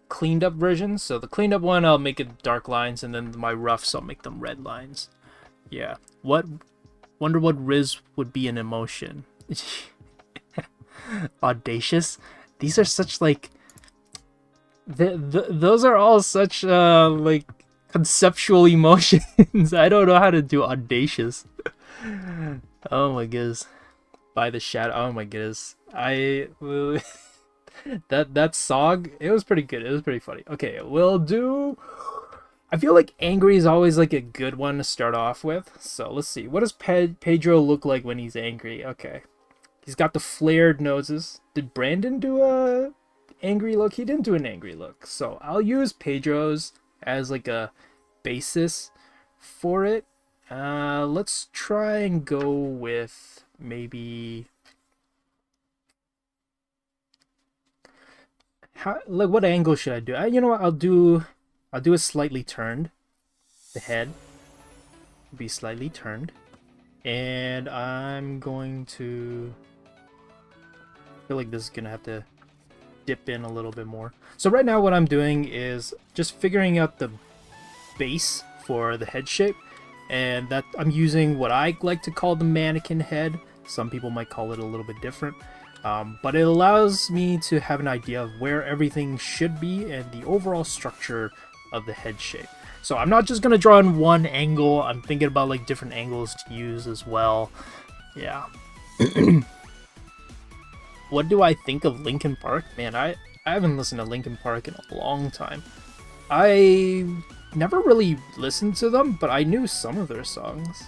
cleaned up version. So the cleaned up one, I'll make it dark lines, and then my roughs, I'll make them red lines. Yeah. What Wonder what Riz would be an emotion. Audacious. These are such like those are all such like conceptual emotions. I don't know how to do audacious. Oh my goodness. By the shadow. Oh my goodness. That song, it was pretty good. It was pretty funny. Okay, we'll do. I feel like angry is always like a good one to start off with. So let's see. What does Pedro look like when he's angry? Okay. He's got the flared noses. Did Brandon do a angry look? He didn't do an angry look. So I'll use Pedro's as like a basis for it. Let's try and go with maybe like what angle should I do? You know what? I'll do it slightly turned. The head will be slightly turned, and I'm going to feel like this is gonna have to dip in a little bit more. So right now what I'm doing is just figuring out the base for the head shape, and that I'm using what I like to call the mannequin head. Some people might call it a little bit different, but it allows me to have an idea of where everything should be and the overall structure of the head shape. So I'm not just gonna draw in one angle. I'm thinking about like different angles to use as well. Yeah. What do I think of Linkin Park? Man, I haven't listened to Linkin Park in a long time. I never really listened to them, but I knew some of their songs.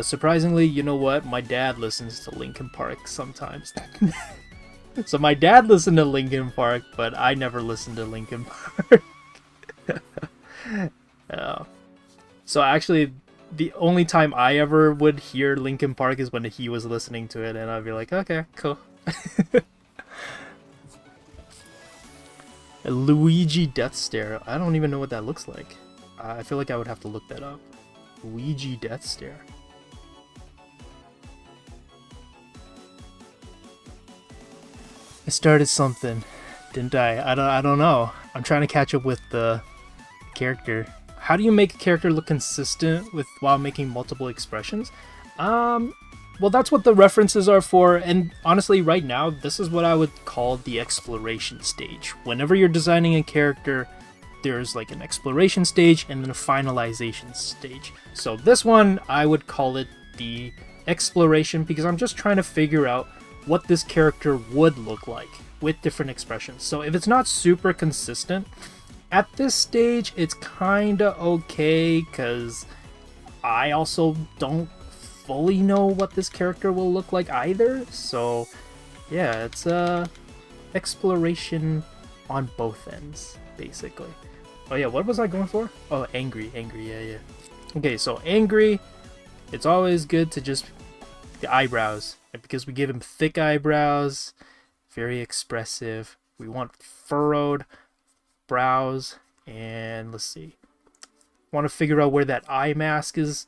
Surprisingly, you know what? My dad listens to Linkin Park sometimes. So my dad listened to Linkin Park, but I never listened to Linkin Park. So actually, the only time I ever would hear Linkin Park is when he was listening to it, and I'd be like, okay, cool. A Luigi Death Stare. I don't even know what that looks like. I feel like I would have to look that up. Luigi Death Stare. I started something, didn't I? I don't know. I'm trying to catch up with the character. How do you make a character look consistent with while making multiple expressions? Well, that's what the references are for, and honestly, right now, this is what I would call the exploration stage. Whenever you're designing a character, there's like an exploration stage and then a finalization stage. So this one, I would call it the exploration because I'm just trying to figure out what this character would look like with different expressions. So if it's not super consistent, at this stage, it's kinda okay because I also don't fully know what this character will look like either. So yeah, it's exploration on both ends, basically. Oh yeah, what was I going for? Oh, angry, yeah. Okay, so angry, it's always good to just the eyebrows, because we give him thick eyebrows, very expressive. We want furrowed brows, and let's see, want to figure out where that eye mask is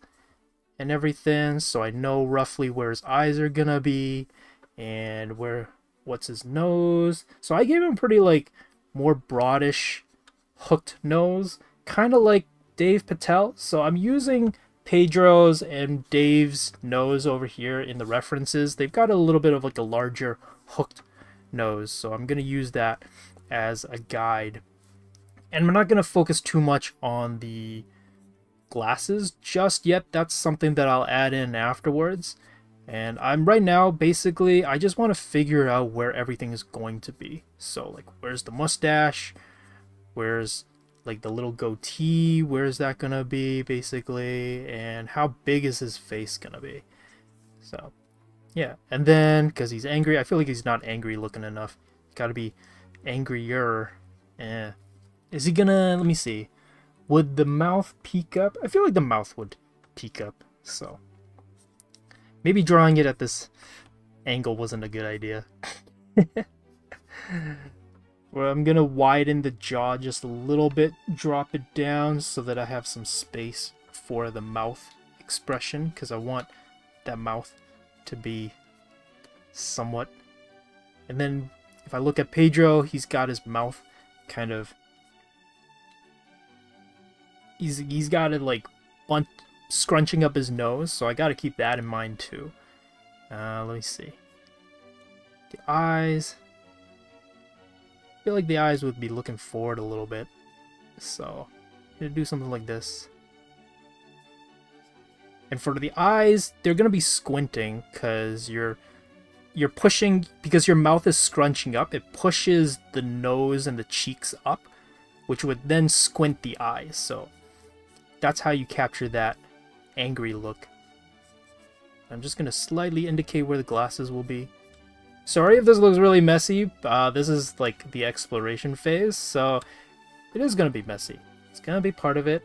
and everything, so I know roughly where his eyes are gonna be and what's his nose. So I gave him pretty like more broadish hooked nose, kind of like Dave Patel. So I'm using Pedro's and Dave's nose over here in the references. They've got a little bit of like a larger hooked nose, so I'm gonna use that as a guide. And we're not gonna focus too much on the glasses just yet. That's something that I'll add in afterwards. And I'm right now, basically, I just want to figure out where everything is going to be. So like, where's the mustache? Where's like the little goatee? Where's that gonna be, basically? And how big is his face gonna be? So yeah, and then because he's angry, I feel like he's not angry looking enough. Gotta be angrier. Is he gonna, let me see, would the mouth peek up? I feel like the mouth would peek up, so maybe drawing it at this angle wasn't a good idea. Well, I'm gonna widen the jaw just a little bit, drop it down so that I have some space for the mouth expression, because I want that mouth to be somewhat. And then if I look at Pedro, he's got his mouth kind of, he's got it like scrunching up his nose, so I gotta keep that in mind too. Let me see. The eyes. I feel like the eyes would be looking forward a little bit, so I'm gonna do something like this. And for the eyes, they're gonna be squinting because you're pushing, because your mouth is scrunching up. It pushes the nose and the cheeks up, which would then squint the eyes. So that's how you capture that angry look. I'm just gonna slightly indicate where the glasses will be. Sorry if this looks really messy. This is like the exploration phase, so it is gonna be messy. It's gonna be part of it.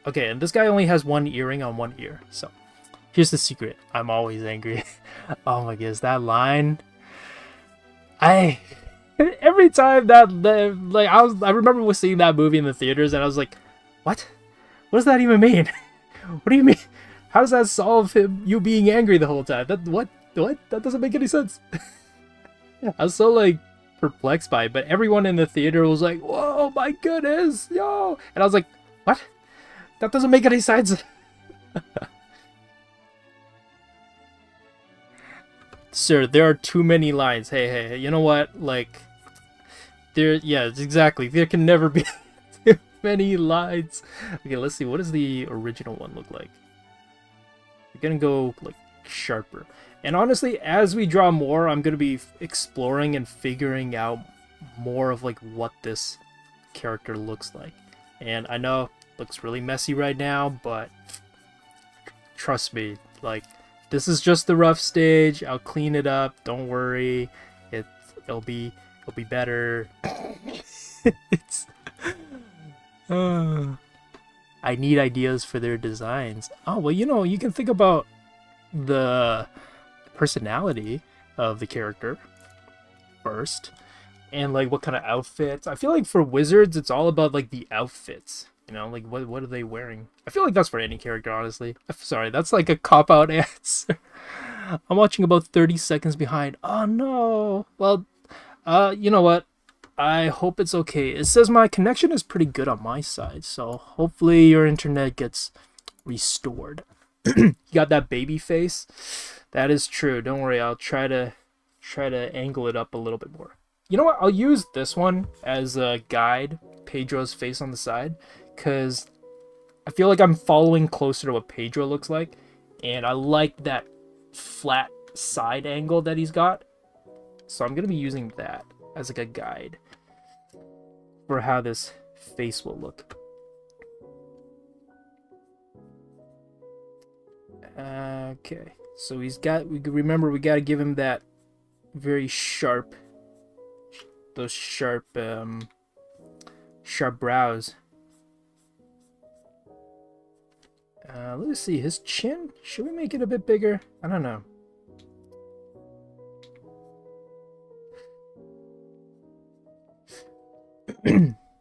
Okay, and this guy only has one earring on one ear, so here's the secret. I'm always angry. Oh my goodness, that line. Every time that, like, I remember seeing that movie in the theaters, and I was like, what? What does that even mean? What do you mean? How does that solve you being angry the whole time? What? That doesn't make any sense. I was so, like, perplexed by it, but everyone in the theater was like, whoa, my goodness, yo! And I was like, what? That doesn't make any sense. Sir, there are too many lines. Hey, you know what? Like, yeah, exactly. There can never be too many lines. Okay, let's see. What does the original one look like? We're gonna go, like, sharper. And honestly, as we draw more, I'm gonna be exploring and figuring out more of, like, what this character looks like. And I know it looks really messy right now, but trust me, like, this is just the rough stage. I'll clean it up. Don't worry. It'll be better. I need ideas for their designs. Oh, well, you know, you can think about the personality of the character first, and like what kind of outfits. I feel like for wizards, it's all about like the outfits. You know, like what are they wearing? I feel like that's for any character, honestly. Sorry, that's like a cop-out answer. I'm watching about 30 seconds behind. Oh no. Well, you know what? I hope it's okay. It says my connection is pretty good on my side, so hopefully your internet gets restored. You got that baby face? That is true. Don't worry. I'll try to angle it up a little bit more. You know what? I'll use this one as a guide. Pedro's face on the side, because I feel like I'm following closer to what Pedro looks like, and I like that flat side angle that he's got. So I'm gonna be using that as like a guide for how this face will look. Okay, so remember we gotta give him that very sharp, those sharp brows. Let's see, his chin, should we make it a bit bigger? I don't know.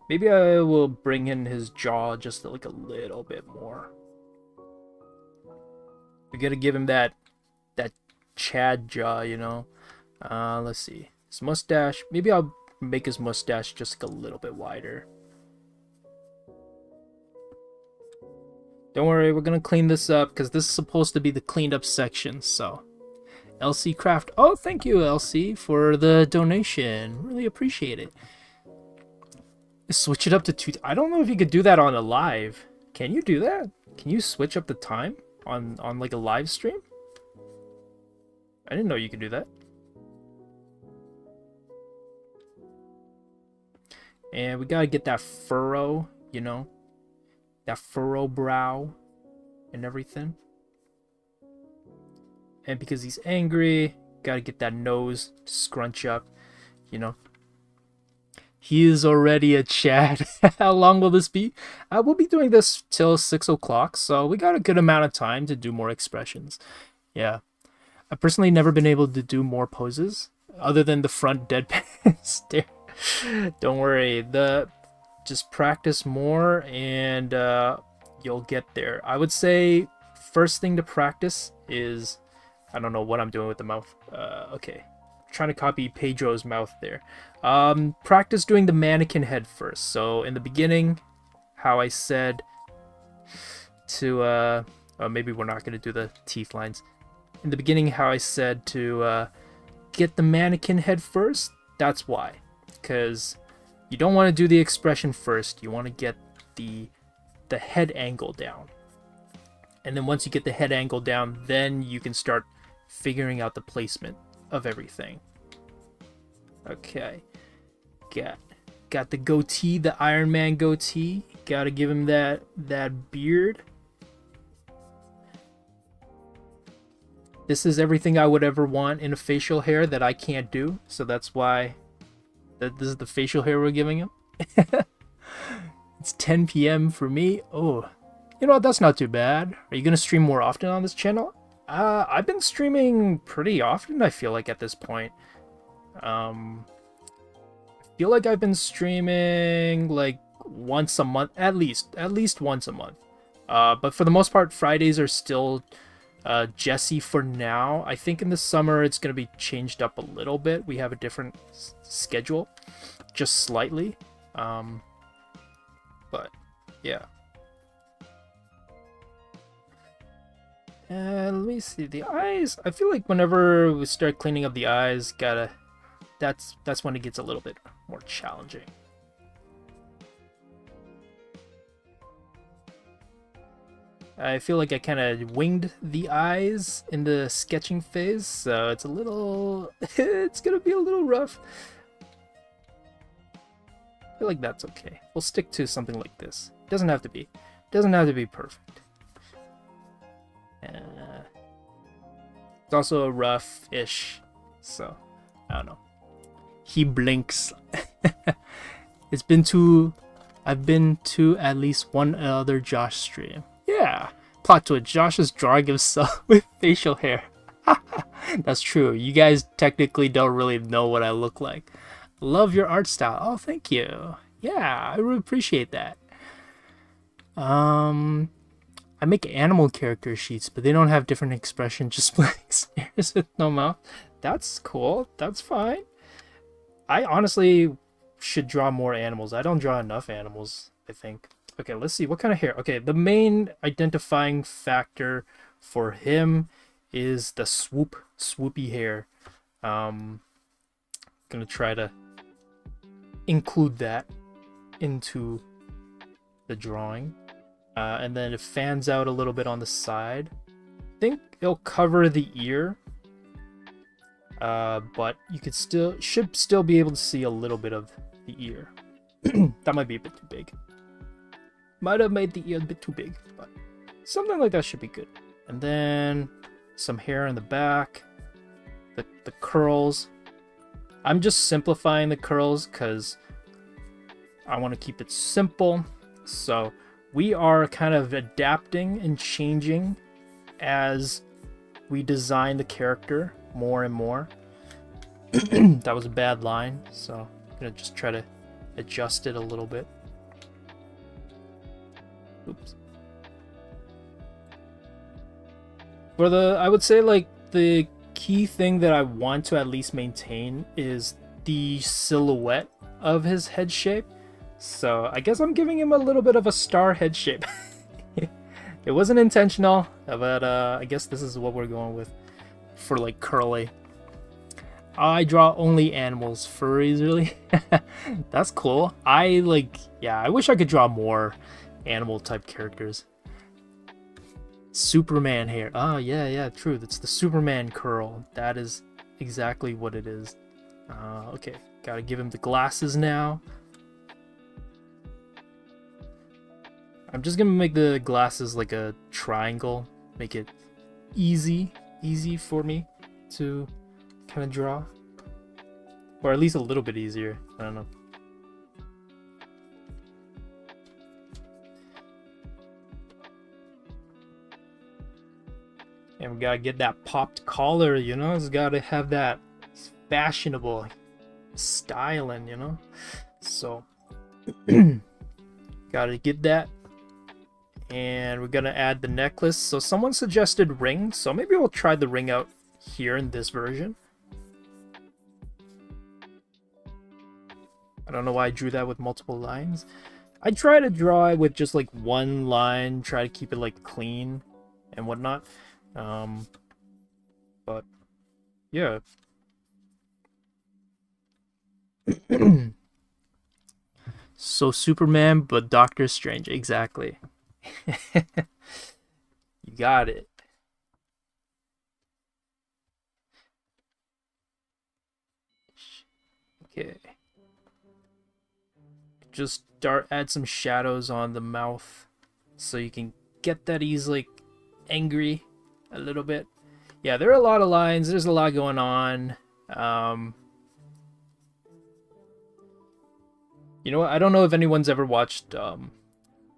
Maybe I will bring in his jaw just like a little bit more. We gotta give him that Chad jaw, you know. Let's see, his mustache, maybe I'll make his mustache just like a little bit wider. Don't worry, we're gonna clean this up because this is supposed to be the cleaned up section. So LC Craft, oh, thank you LC for the donation, really appreciate it. Switch it up to 2. I don't know if you could do that on a live. Can you do that? Can you switch up the time on like a live stream? I didn't know you could do that. And we gotta get that furrow, you know, that furrow brow and everything. And because he's angry, gotta get that nose to scrunch up, you know. He is already a Chad. How long will this be? We'll be doing this till 6 o'clock, so we got a good amount of time to do more expressions. Yeah. I've personally never been able to do more poses other than the front deadpan stare. Don't worry. Just practice more and you'll get there. I would say first thing to practice is, I don't know what I'm doing with the mouth. Okay. Trying to copy Pedro's mouth there. Practice doing the mannequin head first. So in the beginning, how I said to maybe we're not going to do the teeth lines. In the beginning, how I said to get the mannequin head first, that's why. Because you don't want to do the expression first. You want to get the head angle down. And then once you get the head angle down, then you can start figuring out the placement of everything. Okay. Got the goatee, the Iron Man goatee. Gotta give him that beard. This is everything I would ever want in a facial hair that I can't do. So that's why this is the facial hair we're giving him. It's 10 p.m. for me. Oh, you know what? That's not too bad. Are you going to stream more often on this channel? I've been streaming pretty often, I feel like, at this point. I feel like I've been streaming like once a month, at least once a month. But for the most part, Fridays are still Jesse for now. I think in the summer it's going to be changed up a little bit. We have a different schedule, just slightly. But yeah. And let me see the eyes. I feel like whenever we start cleaning up the eyes, that's when it gets a little bit more challenging. I feel like I kind of winged the eyes in the sketching phase, so it's a little it's gonna be a little rough. I feel like that's okay. We'll stick to something like this. Doesn't have to be perfect. It's also a rough-ish, so I don't know. He blinks. I've been to at least one other Josh stream. Yeah, plot twist. Josh is drawing himself with facial hair. That's true. You guys technically don't really know what I look like. Love your art style. Oh, thank you. Yeah, I really appreciate that. I make animal character sheets, but they don't have different expressions, just blank stares with no mouth. That's cool. That's fine. I honestly should draw more animals. I don't draw enough animals, I think. Okay, let's see. What kind of hair? Okay, the main identifying factor for him is the swoopy hair. Gonna try to include that into the drawing. And then it fans out a little bit on the side. I think it'll cover the ear. But you should still be able to see a little bit of the ear. That might be a bit too big. Might have made the ear a bit too big, but something like that should be good. And then some hair in the back. The curls. I'm just simplifying the curls because I want to keep it simple. So we are kind of adapting and changing as we design the character more and more. That was a bad line, so I'm gonna just try to adjust it a little bit. Oops. I would say like the key thing that I want to at least maintain is the silhouette of his head shape. So I guess I'm giving him a little bit of a star head shape. It wasn't intentional, but I guess this is what we're going with for like curly. I draw only animals, furries, really. That's cool. I wish I could draw more animal type characters. Superman hair. Oh, yeah, true. That's the Superman curl. That is exactly what it is. Okay, gotta give him the glasses now. I'm just gonna make the glasses like a triangle. Make it easy for me to kind of draw. Or at least a little bit easier. I don't know. And we gotta get that popped collar, you know? It's gotta have that fashionable styling, you know? So, gotta get that. And we're gonna add the necklace. So someone suggested ring, so maybe we'll try the ring out here in this version. I don't know why I drew that with multiple lines. I try to draw it with just like one line, try to keep it like clean. and whatnot. But yeah. So Superman, but Doctor Strange, exactly. You got it. Okay. Just add some shadows on the mouth so you can get that he's like angry a little bit. Yeah, there are a lot of lines. There's a lot going on. You know what? I don't know if anyone's ever watched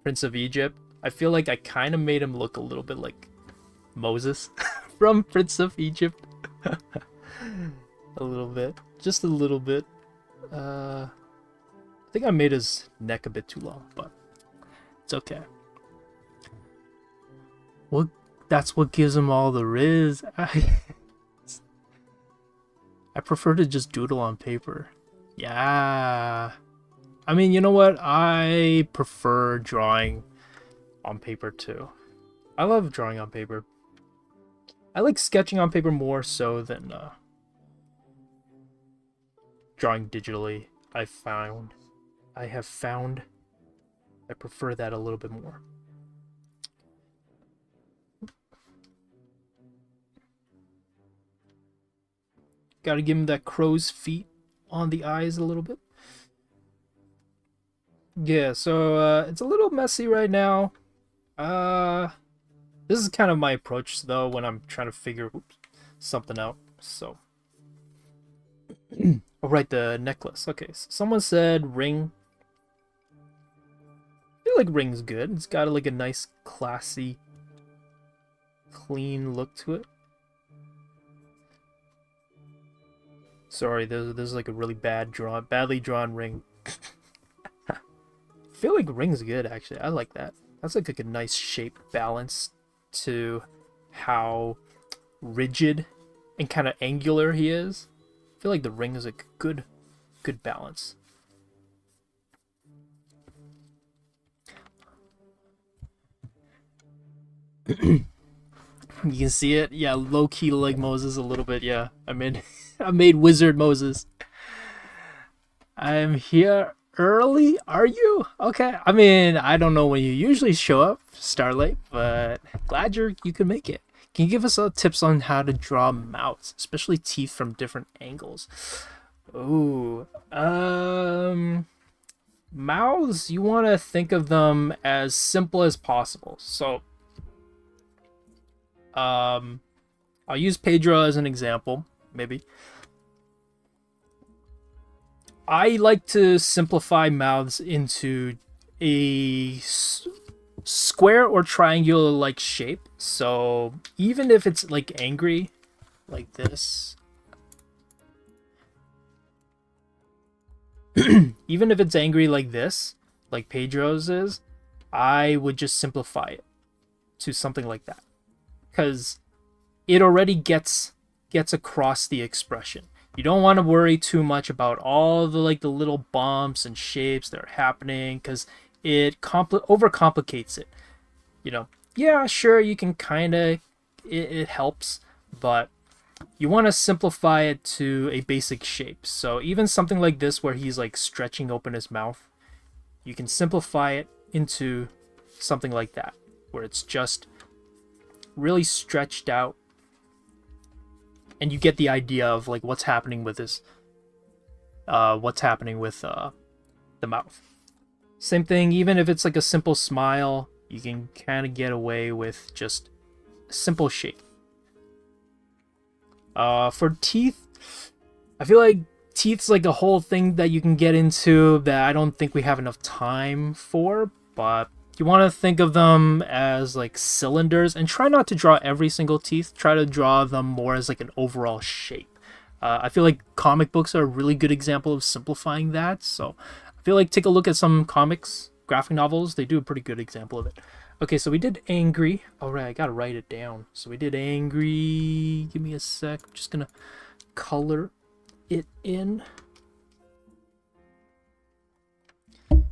Prince of Egypt. I feel like I kind of made him look a little bit like Moses from Prince of Egypt. A little bit. Just a little bit. I think I made his neck a bit too long, but it's okay. Well, that's what gives him all the riz. I prefer to just doodle on paper. Yeah. I mean, you know what? I prefer drawing on paper too. I love drawing on paper. I like sketching on paper more so than drawing digitally. I have found I prefer that a little bit more. Gotta give him that crow's feet on the eyes a little bit. Yeah, so it's a little messy right now. This is kind of my approach though when I'm trying to figure something out. So, oh right, the necklace. Okay, so someone said ring. I feel like ring's good. It's got like a nice, classy, clean look to it. Sorry, there's like a really badly drawn ring. I feel like ring's good actually. I like that. That's like a nice shape balance to how rigid and kind of angular he is. I feel like the ring is a good balance. You can see it, yeah, low key like Moses a little bit. Yeah, I made Wizard Moses. I'm here early. Are you? Okay. I mean, I don't know when you usually show up, Starlight, but glad you can make it. Can you give us tips on how to draw mouths, especially teeth from different angles? Ooh, mouths, you want to think of them as simple as possible. So, I'll use Pedro as an example, maybe. I like to simplify mouths into a square or triangular like shape. So even if it's like angry, like this, even if it's angry like this, like Pedro's is, I would just simplify it to something like that, because it already gets across the expression. You don't want to worry too much about all the like the little bumps and shapes that are happening, because it overcomplicates it. You know, yeah, sure, you can kind of, it helps, but you want to simplify it to a basic shape. So even something like this where he's like stretching open his mouth, you can simplify it into something like that, where it's just really stretched out, and you get the idea of like what's happening with this, the mouth. Same thing, even if it's like a simple smile, you can kind of get away with just a simple shape. For teeth, I feel like teeth's like a whole thing that you can get into that I don't think we have enough time for, but you want to think of them as like cylinders, and try not to draw every single teeth. Try to draw them more as like an overall shape. I feel like comic books are a really good example of simplifying that. So I feel like take a look at some comics, graphic novels. They do a pretty good example of it. Okay, so we did angry. All right, I gotta write it down. So we did angry. Give me a sec. I'm just gonna color it in.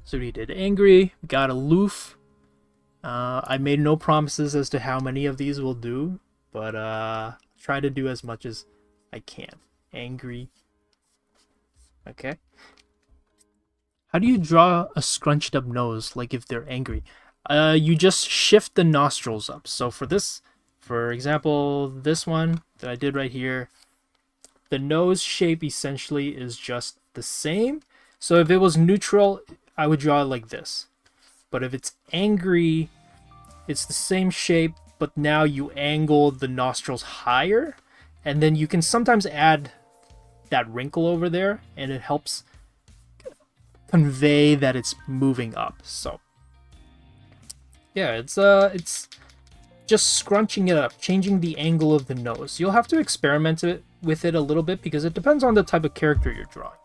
So we did angry, we got aloof, I made no promises as to how many of these we'll do, but try to do as much as I can. Angry. Okay. How do you draw a scrunched up nose, like if they're angry? You just shift the nostrils up. So for this, for example, this one that I did right here, the nose shape essentially is just the same. So if it was neutral, I would draw it like this. But if it's angry, it's the same shape, but now you angle the nostrils higher, and then you can sometimes add that wrinkle over there, and it helps convey that it's moving up. So yeah, it's just scrunching it up, changing the angle of the nose. You'll have to experiment with it a little bit because it depends on the type of character you're drawing.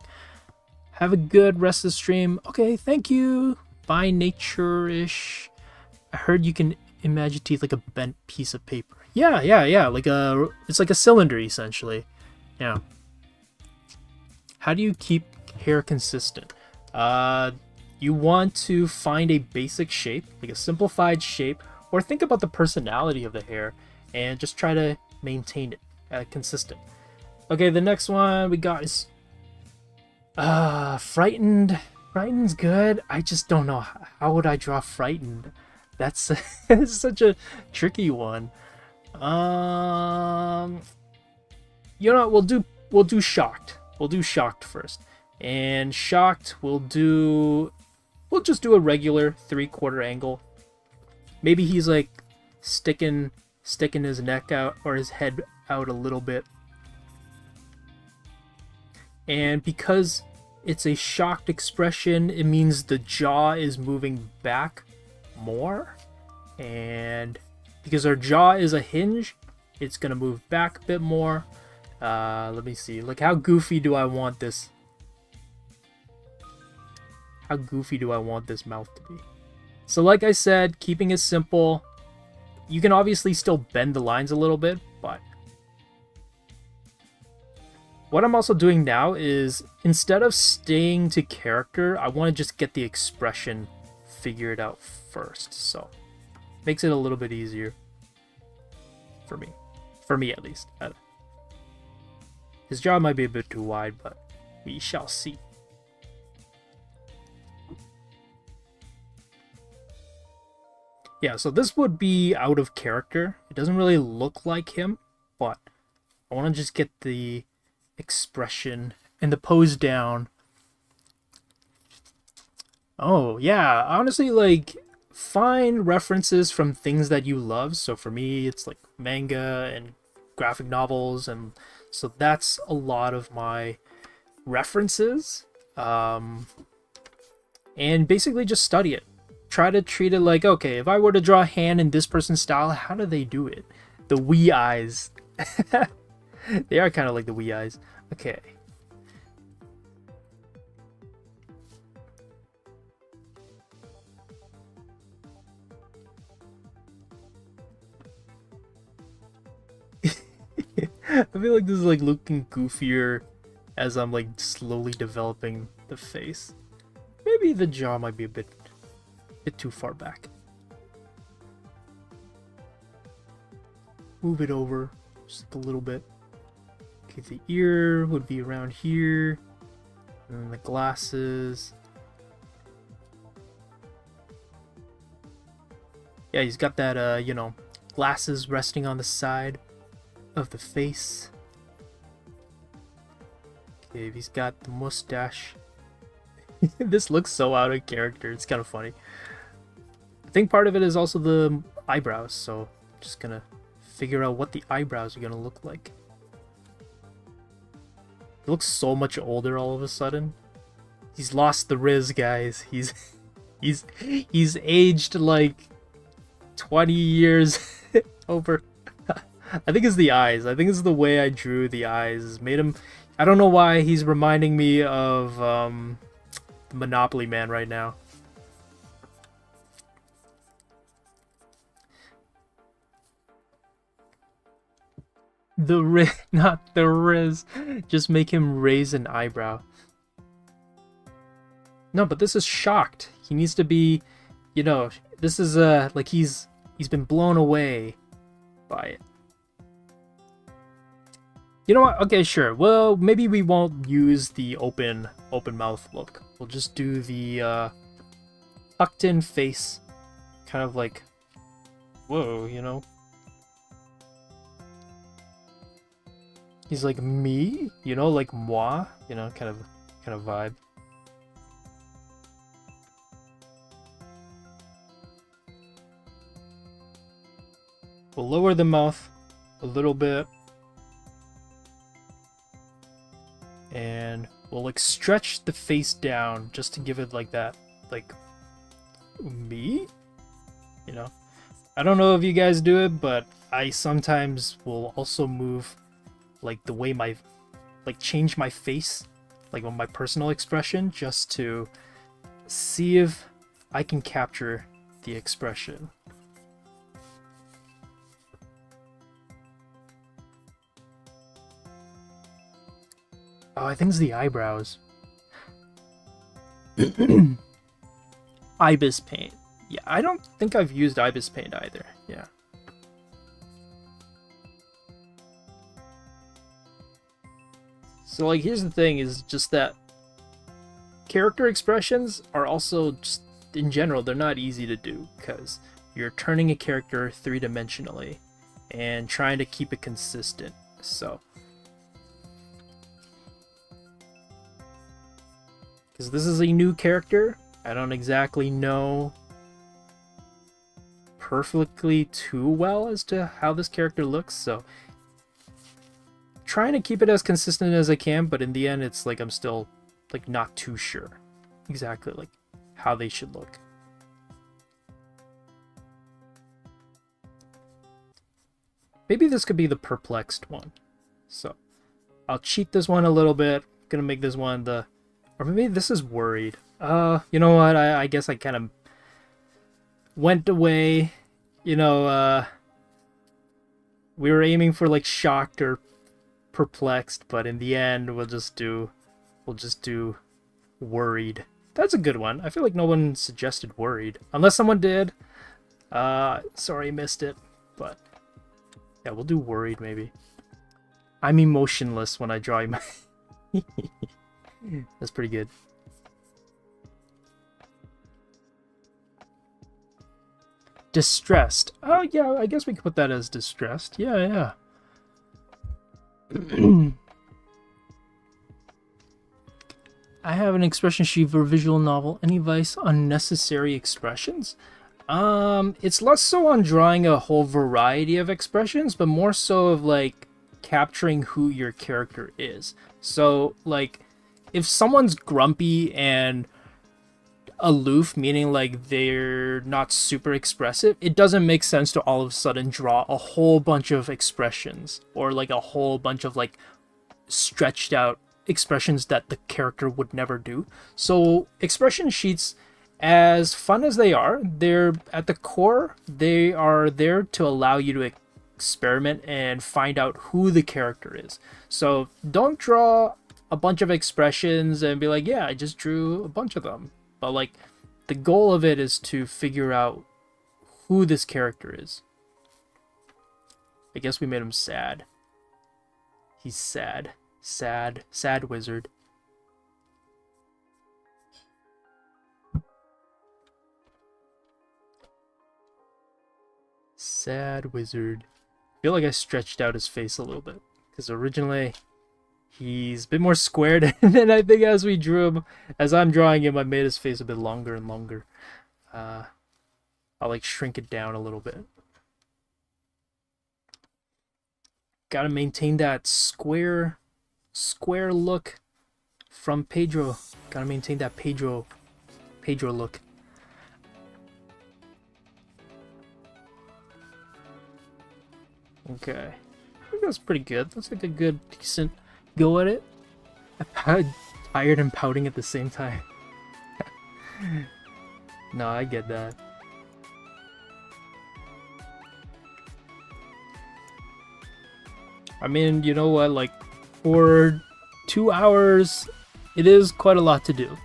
Have a good rest of the stream. Okay, thank you. By nature-ish. I heard you can imagine teeth like a bent piece of paper. Yeah. It's like a cylinder essentially. Yeah. How do you keep hair consistent? You want to find a basic shape, like a simplified shape, or think about the personality of the hair and just try to maintain it consistent. Okay, the next one we got is frightened. Frightened's good. I just don't know, how would I draw frightened? That's it's such a tricky one. You know what, we'll do shocked. We'll do shocked first. And shocked we'll just do a regular 3/4 angle. Maybe he's like sticking his neck out or his head out a little bit. And because it's a shocked expression, it means the jaw is moving back more. And because our jaw is a hinge, it's gonna move back a bit more. Let me see, like how goofy do I want this? How goofy do I want this mouth to be? So like I said, keeping it simple. You can obviously still bend the lines a little bit, but what I'm also doing now is instead of staying to character, I want to just get the expression figured out first. So makes it a little bit easier for me. For me at least. His jaw might be a bit too wide, but we shall see. Yeah, so this would be out of character. It doesn't really look like him, but I want to just get the expression and the pose down. Oh, yeah, honestly, like, find references from things that you love. So for me, it's like manga and graphic novels, and so that's a lot of my references. And basically just study it. Try to treat it like, okay, if I were to draw a hand in this person's style, how do they do it? The wee eyes. They are kind of like the wee eyes. Okay. I feel like this is like looking goofier as I'm like slowly developing the face. Maybe the jaw might be a bit too far back. Move it over just a little bit. Okay, the ear would be around here, and then the glasses. Yeah, he's got that you know, glasses resting on the side of the face. Okay, he's got the mustache. This looks so out of character. It's kind of funny. I think part of it is also the eyebrows, so I'm just gonna figure out what the eyebrows are gonna look like. He looks so much older all of a sudden. He's lost the Riz, guys. He's aged like 20 years over. I think it's the eyes. I think it's the way I drew the eyes. Made him. I don't know why he's reminding me of the Monopoly Man right now. The Riz, not the Riz. Just make him raise an eyebrow. No, but this is shocked. He needs to be, you know, this is like he's been blown away by it. You know what? Okay, sure. Well, maybe we won't use the open mouth look. We'll just do the tucked in face, kind of like, whoa, you know. He's like me, you know, like moi, you know, kind of vibe. We'll lower the mouth a little bit. And we'll like stretch the face down just to give it like that, like, me? You know? I don't know if you guys do it, but I sometimes will also move like the way like change my face, like on my personal expression, just to see if I can capture the expression. Oh, I think it's the eyebrows. Ibis paint. Yeah, I don't think I've used Ibis paint either. Yeah. So, like, here's the thing, is just that character expressions are also just, in general, they're not easy to do, because you're turning a character three-dimensionally and trying to keep it consistent. So, because this is a new character, I don't exactly know perfectly too well as to how this character looks, so trying to keep it as consistent as I can, but in the end it's like I'm still like not too sure exactly like how they should look. Maybe this could be the perplexed one. So I'll cheat this one a little bit. Gonna make this one the, or maybe this is worried. You know what? I guess I kind of went away. You know, we were aiming for like shocked or perplexed, but in the end we'll just do worried. That's a good one. I feel like no one suggested worried, unless someone did. Sorry I missed it, but yeah, we'll do worried maybe. I'm emotionless when I draw my that's pretty good. Distressed. Oh yeah, I guess we could put that as distressed. Yeah. I have an expression sheet for a visual novel. Any advice on necessary expressions? It's less so on drawing a whole variety of expressions, but more so of like capturing who your character is. So like if someone's grumpy and aloof, meaning like they're not super expressive, it doesn't make sense to all of a sudden draw a whole bunch of expressions or like a whole bunch of like stretched out expressions that the character would never do. So expression sheets, as fun as they are, they're at the core, they are there to allow you to experiment and find out who the character is. So don't draw a bunch of expressions and be like, yeah, I just drew a bunch of them. But like the goal of it is to figure out who this character is. I guess we made him sad. He's sad. Sad wizard. Sad wizard. I feel like I stretched out his face a little bit, because originally he's a bit more squared, and then I think as we drew him, as I'm drawing him, I made his face a bit longer and longer. I'll like shrink it down a little bit. Gotta maintain that square look from Pedro. Gotta maintain that Pedro look. Okay, I think that's pretty good. That's like a good, decent go at it. I'm tired and pouting at the same time. No, I get that. I mean, you know what, like, for 2 hours, it is quite a lot to do.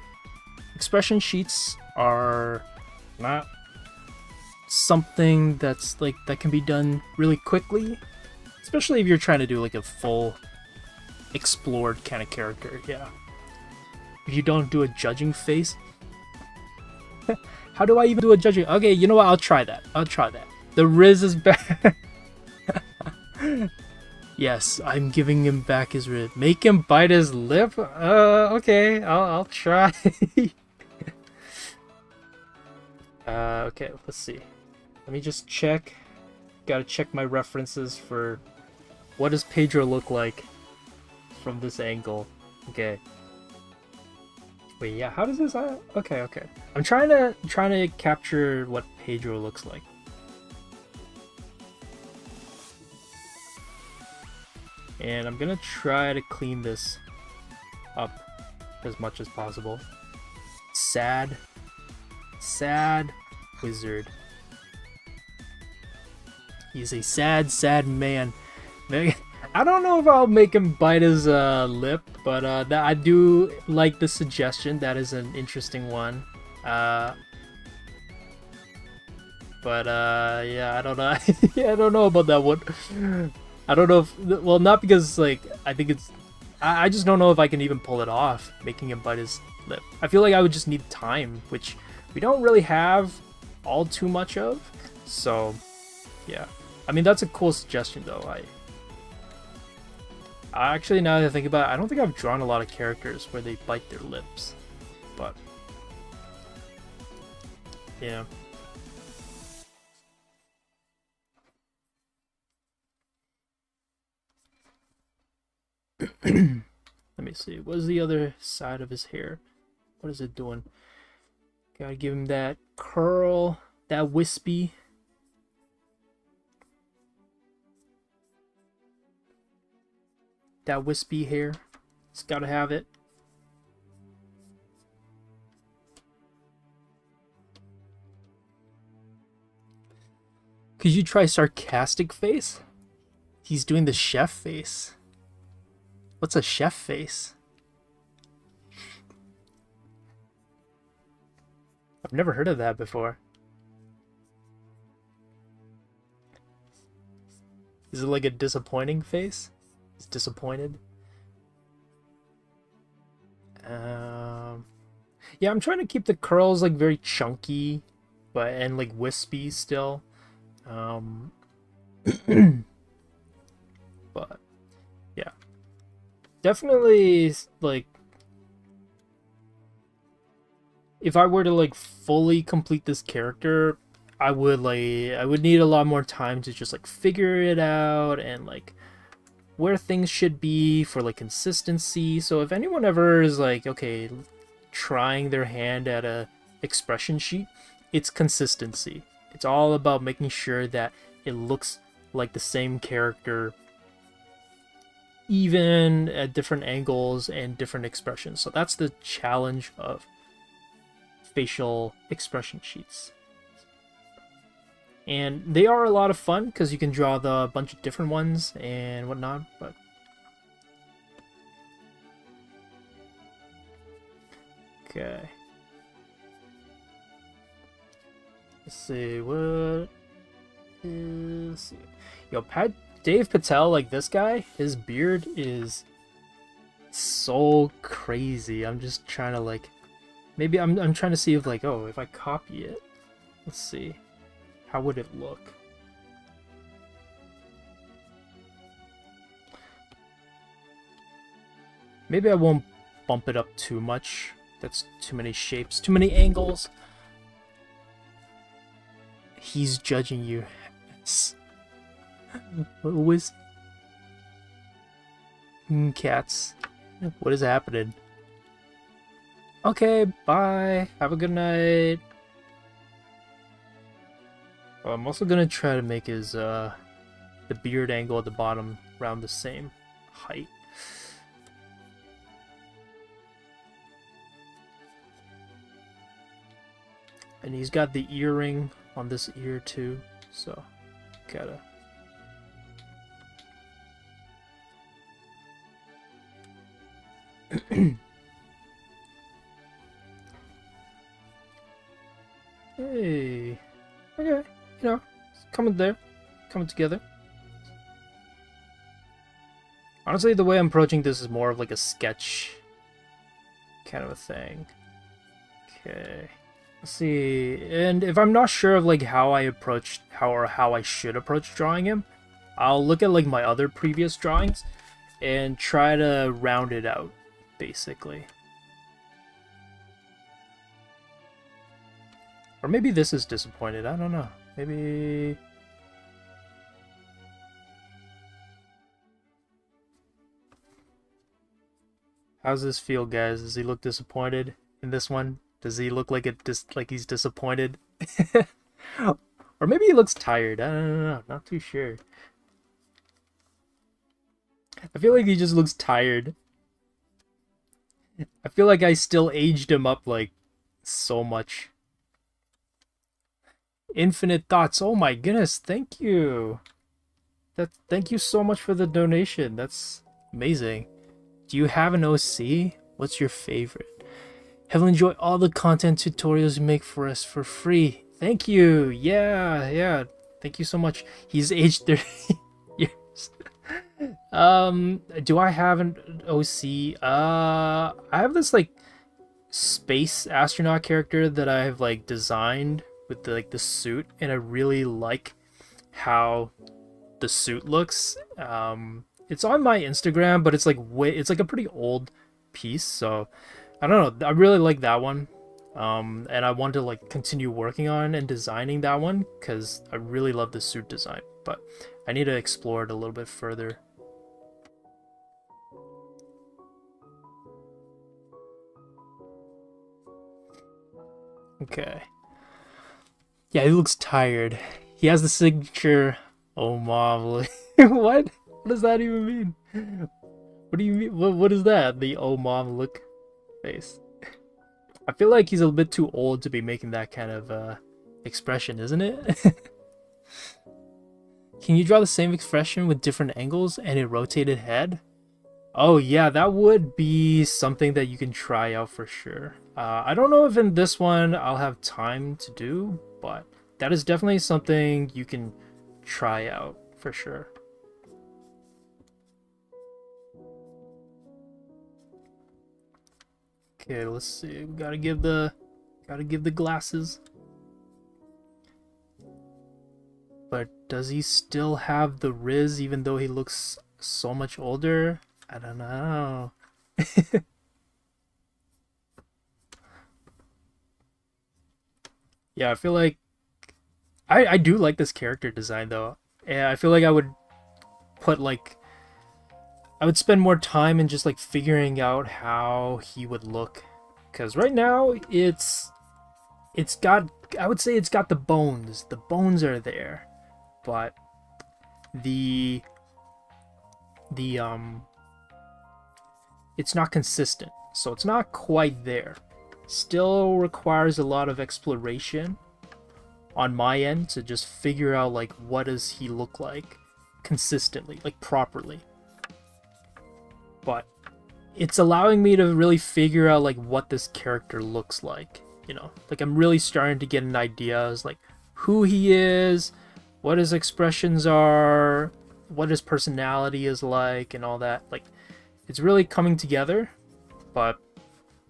Expression sheets are not something that's like that can be done really quickly, especially if you're trying to do like a full explored kind of character. Yeah. If you don't do a judging face. How do I even do a judging? Okay, you know what? I'll try that. The Riz is back. Yes, I'm giving him back his Riz. Make him bite his lip? Okay, I'll try. Okay, let's see. Let me just check. Gotta check my references for what does Pedro look like from this angle. Okay. Wait, yeah, how does this... okay. I'm trying to capture what Pedro looks like. And I'm gonna try to clean this up as much as possible. Sad wizard. He's a sad man. I don't know if I'll make him bite his lip, but that I do like the suggestion. That is an interesting one. But yeah, I don't know. Yeah, I don't know about that one. I don't know if, well, not because like I think it's, I just don't know if I can even pull it off, making him bite his lip. I feel like I would just need time, which we don't really have all too much of. So yeah, I mean that's a cool suggestion though. I actually, now that I think about it, I don't think I've drawn a lot of characters where they bite their lips, but yeah. Let me see. What is the other side of his hair? What is it doing? Gotta give him that curl, that wispy. That wispy hair. It's gotta have it. Could you try sarcastic face? He's doing the chef face. What's a chef face? I've never heard of that before. Is it like a disappointing face? He's disappointed. Yeah, I'm trying to keep the curls like very chunky, and like wispy still. But yeah, definitely like if I were to like fully complete this character, I would need a lot more time to just like figure it out and like where things should be for like consistency. So if anyone ever is like, okay, trying their hand at a expression sheet, it's consistency. It's all about making sure that it looks like the same character even at different angles and different expressions. So that's the challenge of facial expression sheets. And they are a lot of fun because you can draw a bunch of different ones and whatnot, but okay. Let's see, what is... Yo, Dave Patel, like this guy, his beard is so crazy. I'm just trying to like... Maybe I'm trying to see if like, oh, if I copy it. Let's see. How would it look? Maybe I won't bump it up too much. That's too many shapes, too many angles. He's judging you. What was... Cats. What is happening? Okay, bye. Have a good night. Oh, I'm also gonna try to make his the beard angle at the bottom around the same height. And he's got the earring on this ear too, so gotta... Hey, okay. you know, it's coming together. Honestly, the way I'm approaching this is more of like a sketch kind of a thing. Okay. Let's see. And if I'm not sure of like how I should approach drawing him, I'll look at like my other previous drawings and try to round it out, basically. Or maybe this is disappointed. I don't know. Maybe... How's this feel, guys? Does he look disappointed in this one? Does he look like like he's disappointed? Or maybe he looks tired. I don't know. Not too sure. I feel like he just looks tired. I feel like I still aged him up like so much. Infinite Thoughts. Oh my goodness, thank you. Thank you so much for the donation. That's amazing. Do you have an OC? What's your favorite? Heavily enjoy all the content tutorials you make for us for free. Thank you. Yeah. Thank you so much. He's aged 30 years. Do I have an OC? I have this like space astronaut character that I've like designed with the suit, and I really like how the suit looks. It's on my Instagram, but it's like a pretty old piece, so I don't know. I really like that one. And I want to like continue working on and designing that one because I really love the suit design, but I need to explore it a little bit further. Okay. Yeah, he looks tired. He has the signature. Oh, mom. What? What does that even mean? What do you mean? What is that? The oh mom look face. I feel like he's a bit too old to be making that kind of expression, isn't it? Can you draw the same expression with different angles and a rotated head? Oh yeah, that would be something that you can try out for sure. I don't know if in this one I'll have time to do, but that is definitely something you can try out for sure. Okay, let's see. We gotta give the glasses. But does he still have the Riz even though he looks so much older? I don't know. Yeah, I feel like I do like this character design though. And I feel like I would spend more time in just like figuring out how he would look, because right now it's got, I would say it's got the bones are there, but it's not consistent, so it's not quite there. Still requires a lot of exploration on my end to just figure out like what does he look like consistently, like properly. But it's allowing me to really figure out like what this character looks like, you know, like I'm really starting to get an idea as like who he is, what his expressions are, what his personality is like, and all that. Like it's really coming together. But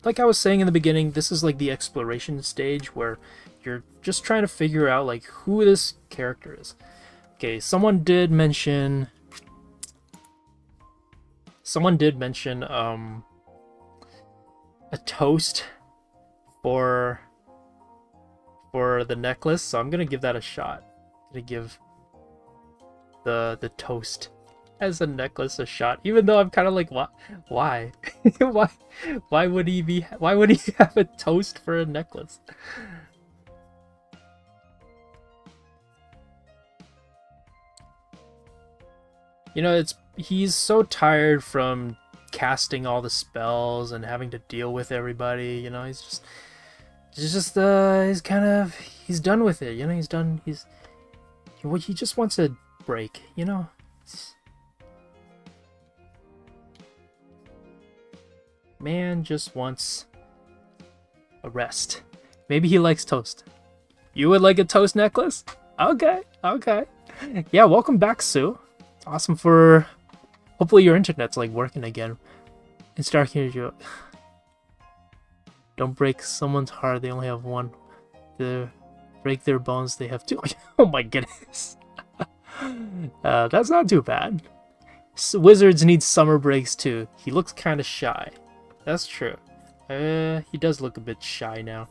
like I was saying in the beginning, this is like the exploration stage where you're just trying to figure out like who this character is. Okay, someone did mention a toast for the necklace, so I'm gonna give that a shot. I'm gonna give the toast as a necklace a shot, even though I'm kind of like, why why would he have a toast for a necklace? You know, he's so tired from casting all the spells and having to deal with everybody, you know. He's done with it, you know. He just wants a break, you know. Man just wants a rest. Maybe he likes toast. You would like a toast necklace? Okay, okay. Yeah, welcome back, Sue. It's awesome for. Hopefully your internet's like working again. Instructor Josh. Don't break someone's heart. They only have one. To break their bones, they have two. Oh my goodness. That's not too bad. Wizards need summer breaks too. He looks kind of shy. That's true. He does look a bit shy now.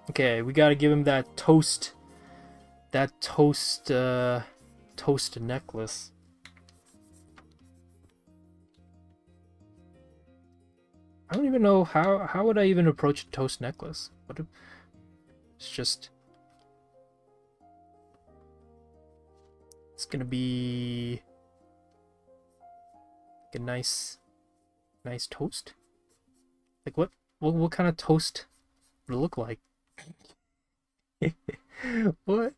Okay, we gotta give him that toast. That toast necklace. I don't even know how would I even approach a toast necklace. It's just. It's gonna be a nice toast. Like what kind of toast would it look like? What?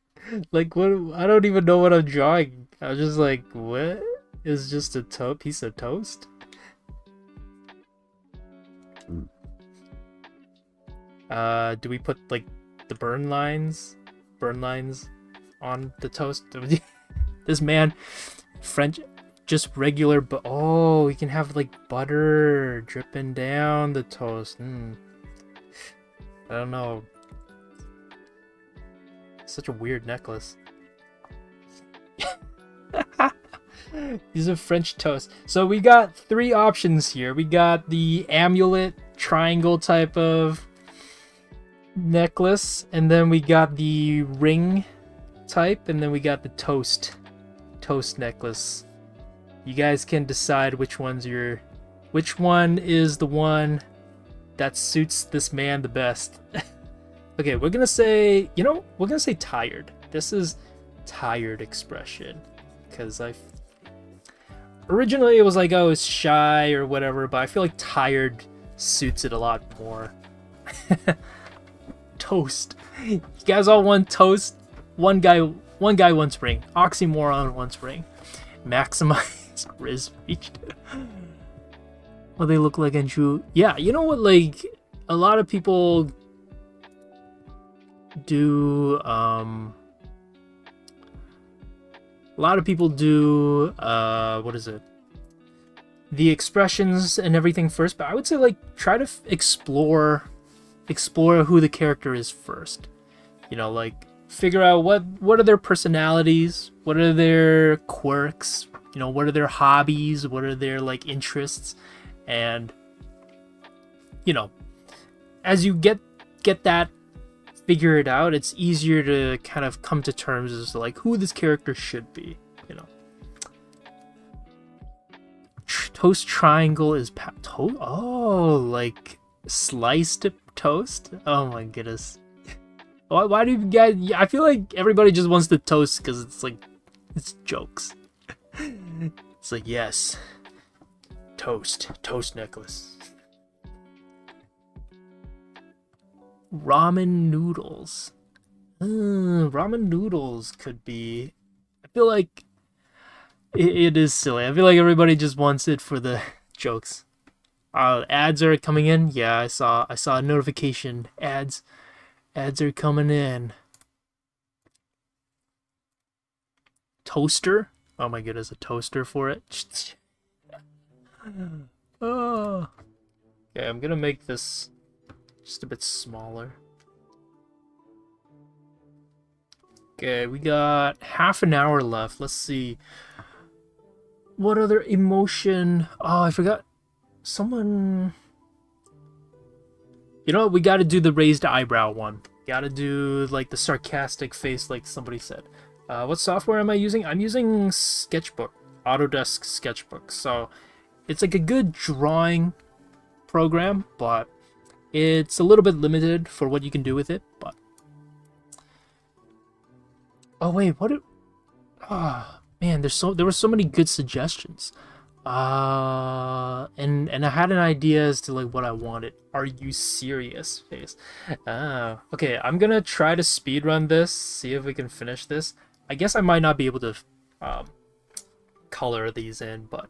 Like what? I don't even know what I'm drawing. I was just like, what is just a piece of toast? Do we put like the burn lines on the toast? This man, French, just regular, but oh, we can have like butter dripping down the toast. I don't know. Such a weird necklace. These are French toast. So we got 3 options here. We got the amulet triangle type of necklace, and then we got the ring type, and then we got the toast necklace. You guys can decide which one is the one that suits this man the best. Okay, we're gonna say, we're gonna say tired. This is tired expression, because originally it was like, oh, it's shy or whatever, but I feel like tired suits it a lot more. Toast. You guys all want toast? One guy wants ring. Oxymoron wants ring. Maximize Riz reached. What they look like and true. Yeah, you know what? Like a lot of people do. What is it? The expressions and everything first, but I would say like try to explore who the character is first. Like figure out what are their personalities, what are their quirks, what are their hobbies, what are their like interests, and as you get that figured out, it's easier to kind of come to terms as to like who this character should be. Toast triangle is like sliced toast. Oh my goodness. Why do you guys? I feel like everybody just wants the toast because it's jokes. It's like, yes, toast necklace. Ramen noodles. Ramen noodles could be. I feel like it is silly. I feel like everybody just wants it for the jokes. Ads are coming in. Yeah, I saw a notification. Ads are coming in. Toaster. Oh my goodness, a toaster for it. Oh. Okay, I'm gonna make this just a bit smaller. Okay, we got half an hour left. Let's see. What other emotion? Oh, I forgot. Someone. You know what? We gotta do the raised eyebrow one. Gotta do like the sarcastic face, like somebody said. What software am I using? I'm using Sketchbook, Autodesk Sketchbook. So it's like a good drawing program, but it's a little bit limited for what you can do with it. But oh wait, what? Man, there were so many good suggestions. And I had an idea as to like what I wanted. Are you serious? Face. Okay, I'm gonna try to speedrun this, see if we can finish this. I guess I might not be able to color these in, but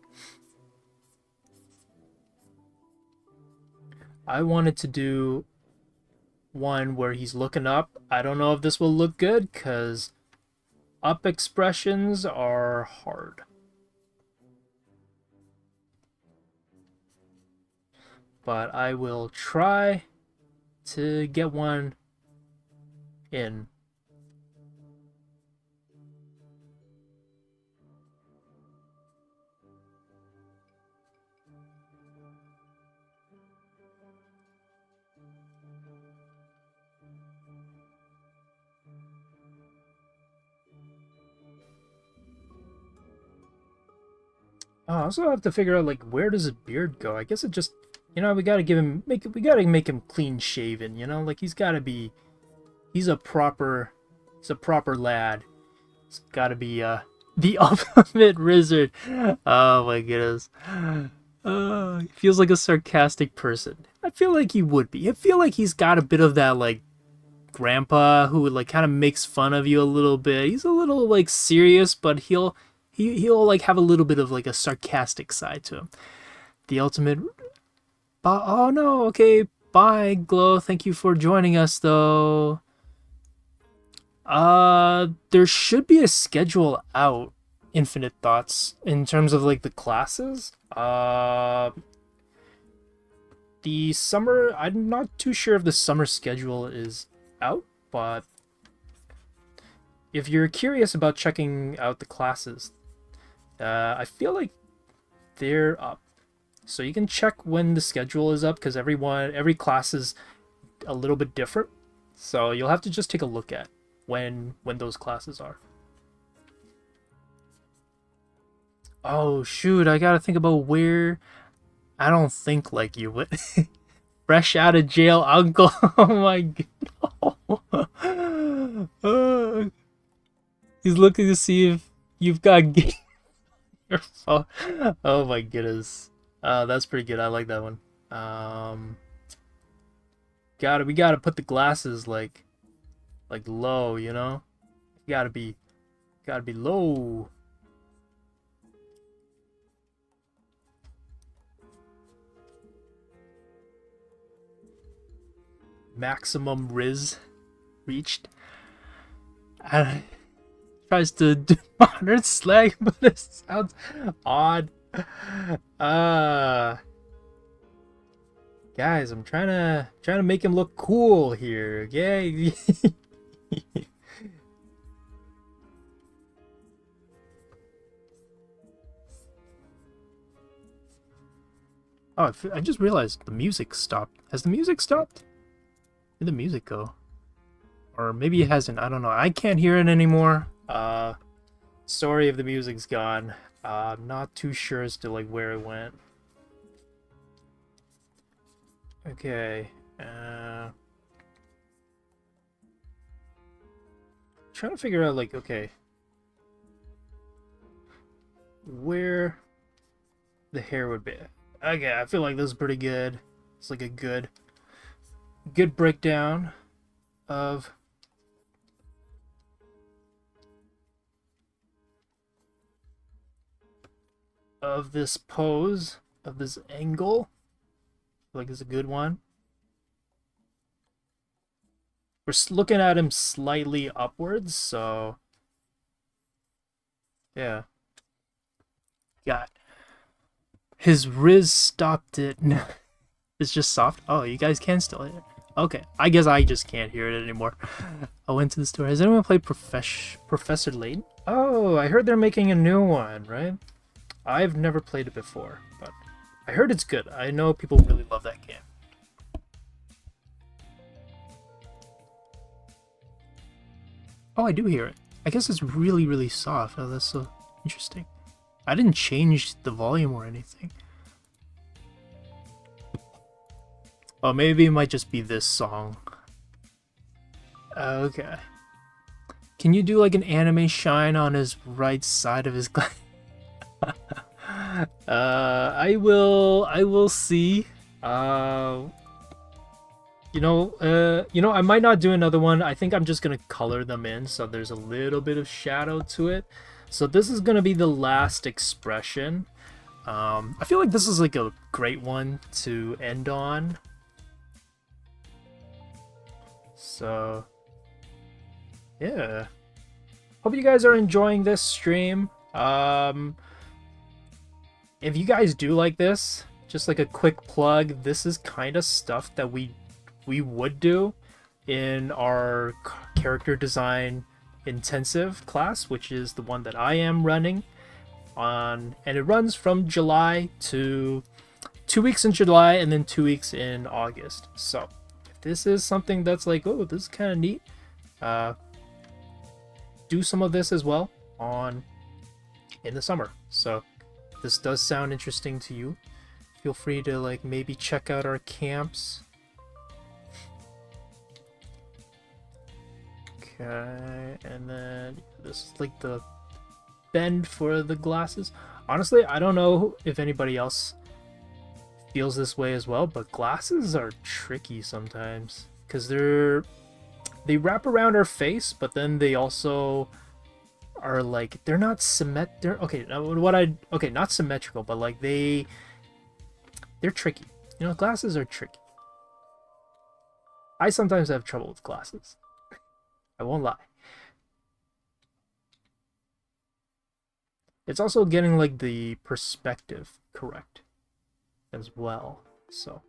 I wanted to do one where he's looking up. I don't know if this will look good because up expressions are hard. But I will try to get one in. I also have to figure out, like, where does his beard go? I guess it just, you know, we gotta we gotta make him clean shaven, you know? Like, he's a proper lad. He's gotta be, the ultimate wizard. Oh my goodness. He feels like a sarcastic person. I feel like he would be. I feel like he's got a bit of that, like, grandpa who, like, kind of makes fun of you a little bit. He's a little, like, serious, but he'll like have a little bit of like a sarcastic side to him. The ultimate. Oh no, okay, bye, Glow. Thank you for joining us, though. There should be a schedule out, Infinite Thoughts, in terms of like the classes. The summer. I'm not too sure if the summer schedule is out, but if you're curious about checking out the classes, I feel like they're up, so you can check when the schedule is up, because every class is a little bit different, so you'll have to just take a look at when those classes are. Oh shoot, I gotta think about where. I don't think like you would. Fresh out of jail uncle. Oh my god. He's looking to see if you've got oh, oh my goodness. That's pretty good. I like that one. We gotta put the glasses like low, you know? Gotta be low. Maximum Riz reached. Tries to do modern slang, but it sounds odd. Guys, I'm trying to make him look cool here, okay? Oh, I just realized the music stopped. Has the music stopped? Where'd the music go? Or maybe it hasn't. I don't know. I can't hear it anymore. Sorry if the music's gone. I'm not too sure as to like where it went. Okay. Trying to figure out like, okay, where the hair would be. Okay, I feel like this is pretty good. It's like a good breakdown of this pose, of this angle. I feel like it's a good one. We're looking at him slightly upwards, so yeah. Got his Riz stopped it. No, it's just soft. Oh, you guys can still hear it. Okay, I guess I just can't hear it anymore. I went to the store. Has anyone played Professor Layton? Oh, I heard they're making a new one, right? I've never played it before, but I heard it's good. I know people really love that game. Oh, I do hear it. I guess it's really, really soft. Oh, that's so interesting. I didn't change the volume or anything. Oh, maybe it might just be this song. Okay. Can you do like an anime shine on his right side of his glass? I will see. You know, I might not do another one. I think I'm just gonna color them in so there's a little bit of shadow to it. So this is gonna be the last expression. I feel like this is like a great one to end on. So, yeah. hope you guys are enjoying this stream. If you guys do like this, just like a quick plug, this is kind of stuff that we would do in our character design intensive class, which is the one that I am running on, and it runs from July to 2 weeks in July and then 2 weeks in August. So if this is something that's like, oh, this is kind of neat, do some of this as well in the summer. So if this does sound interesting to you, feel free to like maybe check out our camps. Okay, and then this is like the bend for the glasses. Honestly, I don't know if anybody else feels this way as well, but glasses are tricky sometimes because they wrap around our face, but then they also are like they're not not symmetrical, but like they're tricky. You know, glasses are tricky. I sometimes have trouble with glasses. I won't lie. It's also getting like the perspective correct as well. So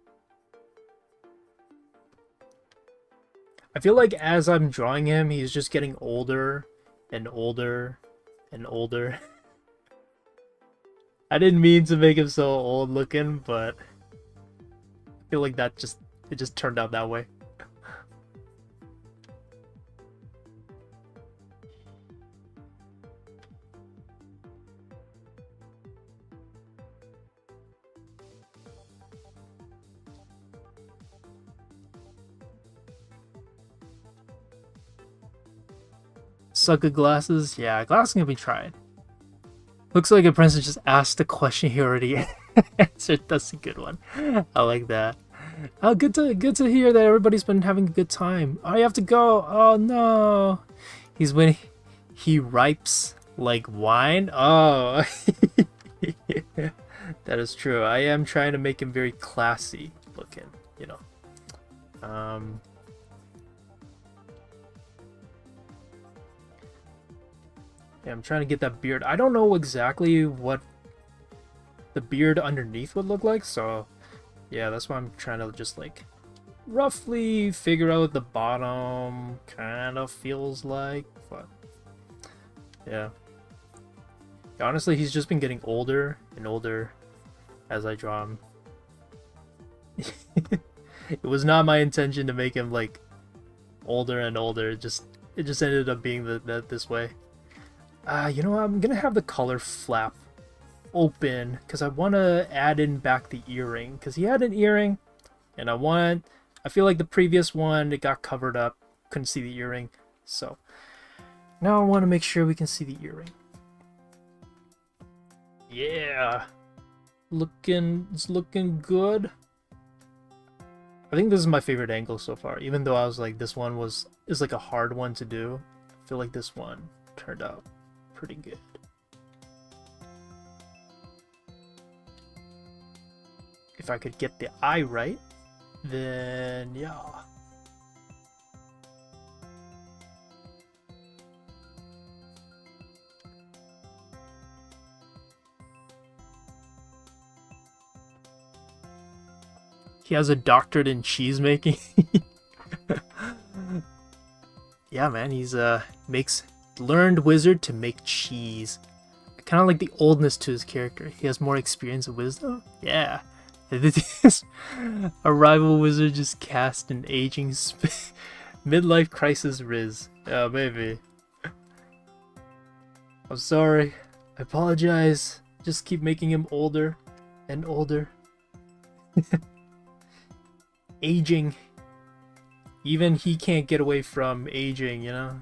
I feel like as I'm drawing him, he's just getting older and older and older. I didn't mean to make him so old looking, but I feel like it just turned out that way. Suck at glasses? Yeah, glasses can be tried. Looks like a princess just asked a question he already answered. That's a good one. I like that. Oh, good to hear that everybody's been having a good time. Oh, you have to go. Oh no. He's when he ripes like wine. Oh. That is true. I am trying to make him very classy looking, you know. Yeah, I'm trying to get that beard. I don't know exactly what the beard underneath would look like, so yeah, that's why I'm trying to just like roughly figure out what the bottom kind of feels like. But yeah, honestly, he's just been getting older and older as I draw him. It was not my intention to make him like older and older. It just ended up being this way. You know what? I'm gonna have the color flap open because I want to add in back the earring because he had an earring, and I feel like the previous one it got covered up, couldn't see the earring, so now I want to make sure we can see the earring. Yeah, it's looking good. I think this is my favorite angle so far, even though I was like this one is like a hard one to do. I feel like this one turned out pretty good. If I could get the eye right, then yeah. He has a doctorate in cheese making. Yeah, man, he's learned wizard to make cheese. Kind of like the oldness to his character. He has more experience and wisdom. Yeah. A rival wizard just cast an aging midlife crisis Riz. Yeah, maybe. I'm sorry. I apologize. Just keep making him older and older. Aging. Even he can't get away from aging, you know?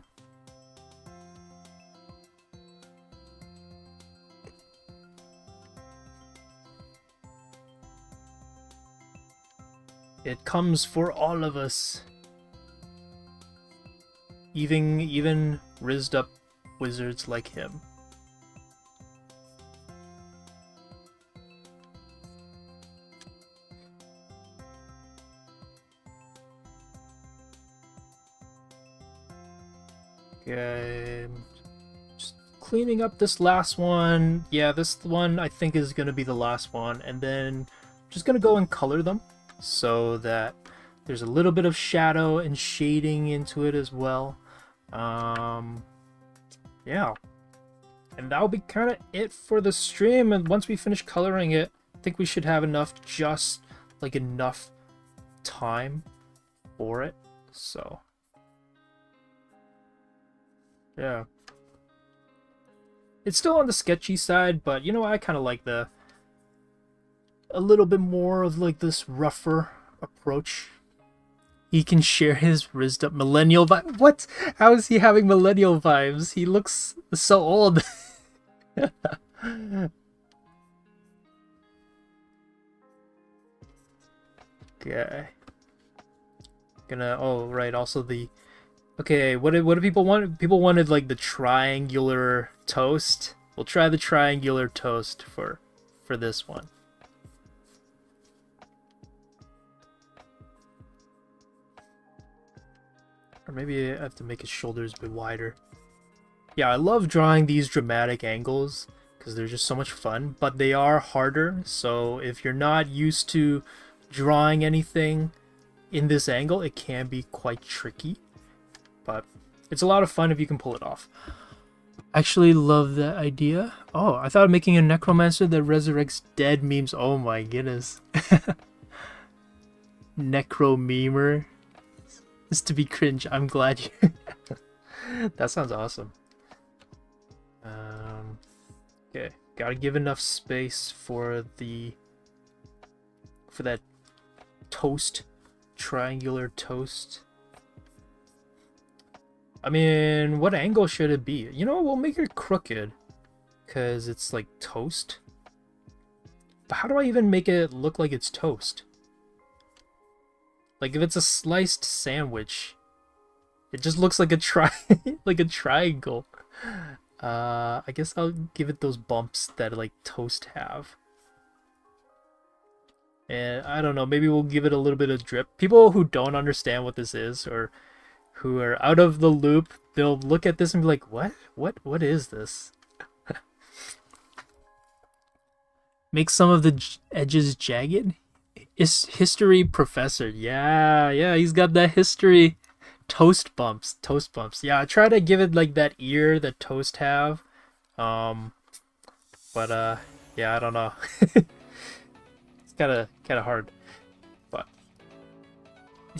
It comes for all of us. Even rizzed up wizards like him. Okay. cleaning up this last one. Yeah, this one I think is going to be the last one. And then just going to go and color them so that there's a little bit of shadow and shading into it as well. Yeah. And that'll be kind of it for the stream. And once we finish coloring it, I think we should have enough, just like enough time for it. So, yeah. It's still on the sketchy side, but you know, I kind of like a little bit more of like this rougher approach. He can share his wisdom. Millennial vibe. What? How is he having millennial vibes? He looks so old. Okay. Oh right, also the okay, what do people want? People wanted like the triangular toast. We'll try the triangular toast for this one. Or maybe I have to make his shoulders a bit wider. Yeah, I love drawing these dramatic angles because they're just so much fun, but they are harder. So if you're not used to drawing anything in this angle, it can be quite tricky. But it's a lot of fun if you can pull it off. Actually love that idea. Oh, I thought of making a necromancer that resurrects dead memes. Oh my goodness. Necro memer. Just to be cringe. I'm glad you... That sounds awesome. Okay, gotta give enough space for that toast, triangular toast. I mean, what angle should it be? You know, we'll make it crooked because it's like toast. But how do I even make it look like it's toast? Like if it's a sliced sandwich, it just looks like a like a triangle. I guess I'll give it those bumps that like toast have. And I don't know, maybe we'll give it a little bit of drip. People who don't understand what this is or who are out of the loop, they'll look at this and be like, what is this? Make some of the edges jagged? Is history professor. Yeah, he's got that history. Toast bumps. Yeah, I try to give it like that ear that toast have. But yeah, I don't know. It's kind of hard. But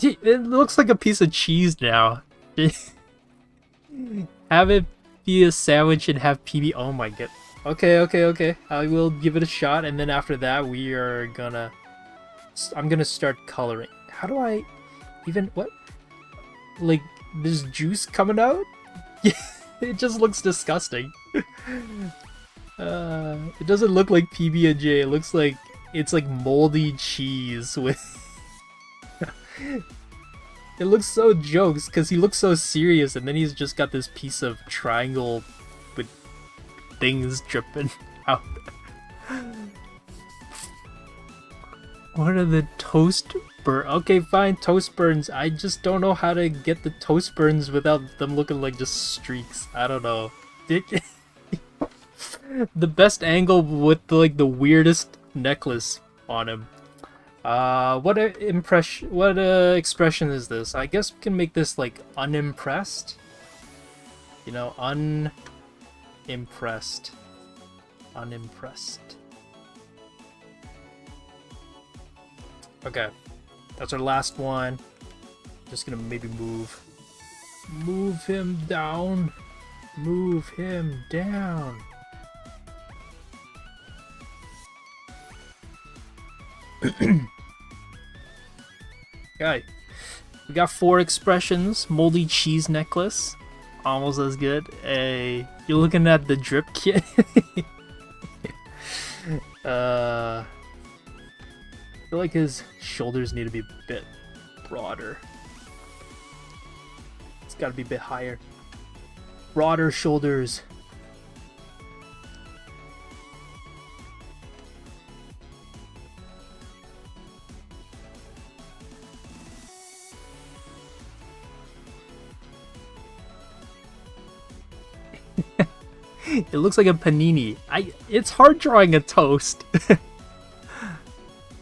it looks like a piece of cheese now. Have it be a sandwich and have PB. Oh my god. Okay. I will give it a shot, and then after that I'm gonna start coloring. How do I even what? Like there's juice coming out? It just looks disgusting. It doesn't look like PB&J. It looks like it's like moldy cheese with. It looks so jokes because he looks so serious, and then he's just got this piece of triangle with things dripping out. What are the toast burn? Okay, fine, toast burns. I just don't know how to get the toast burns without them looking like just streaks. I don't know. The best angle with like the weirdest necklace on him. What expression is this? I guess we can make this like unimpressed. You know, unimpressed. Okay, that's our last one. Just gonna maybe move him down. Move him down. Okay, we got 4 expressions. Moldy cheese necklace, almost as good. Hey, you're looking at the drip kit. I feel like his shoulders need to be a bit broader. It's got to be a bit higher. Broader shoulders. It looks like a panini. It's hard drawing a toast.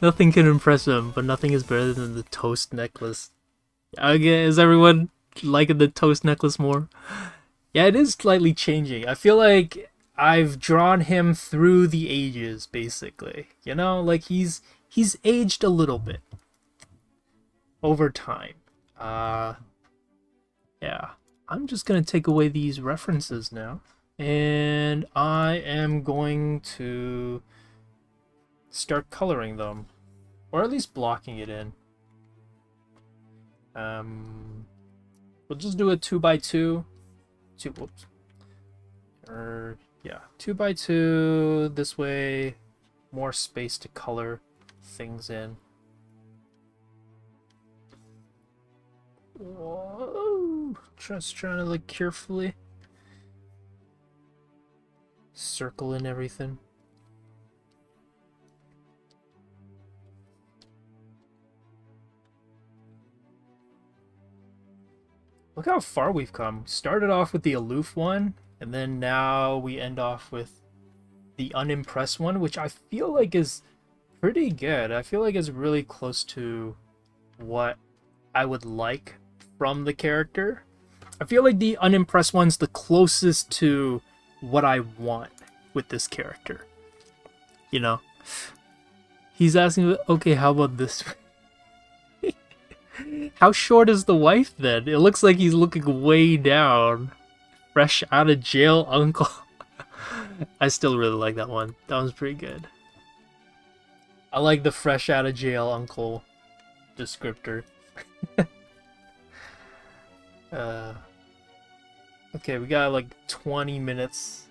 Nothing can impress him, but nothing is better than the toast necklace. Okay, is everyone liking the toast necklace more? Yeah, it is slightly changing. I feel like I've drawn him through the ages, basically. You know, like he's aged a little bit over time. Yeah. I'm just gonna take away these references now, and I am going to start coloring them, or at least blocking it in. We'll just do a 2x2. Whoops. Yeah, 2x2. This way, more space to color things in. Whoa. Just trying to look carefully. Circle in everything. Look how far we've come. Started off with the Aloof one, and then now we end off with the Unimpressed one, which I feel like is pretty good. I feel like it's really close to what I would like from the character. I feel like the Unimpressed one's the closest to what I want with this character. You know? He's asking, okay, how about this? How short is the wife then? It looks like he's looking way down. Fresh out of jail uncle. I still really like that one. That one's pretty good. I like the fresh out of jail uncle descriptor. Okay, we got like 20 minutes.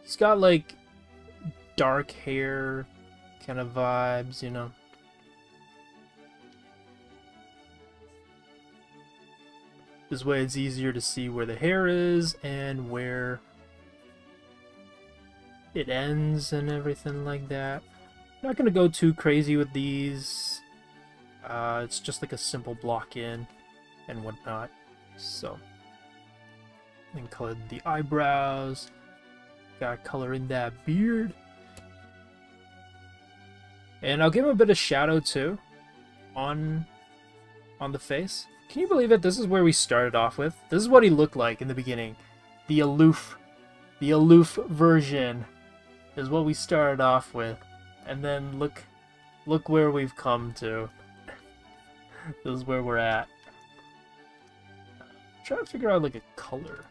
He's got like dark hair kind of vibes, you know. This way it's easier to see where the hair is and where it ends and everything like that. Not gonna go too crazy with these. It's just like a simple block in and whatnot. So, then colored the eyebrows. Got color in that beard. And I'll give him a bit of shadow too on the face. Can you believe it? This is where we started off with. This is what he looked like in the beginning. The Aloof version is what we started off with. And then look where we've come to. This is where we're at. I'm trying to figure out like a color.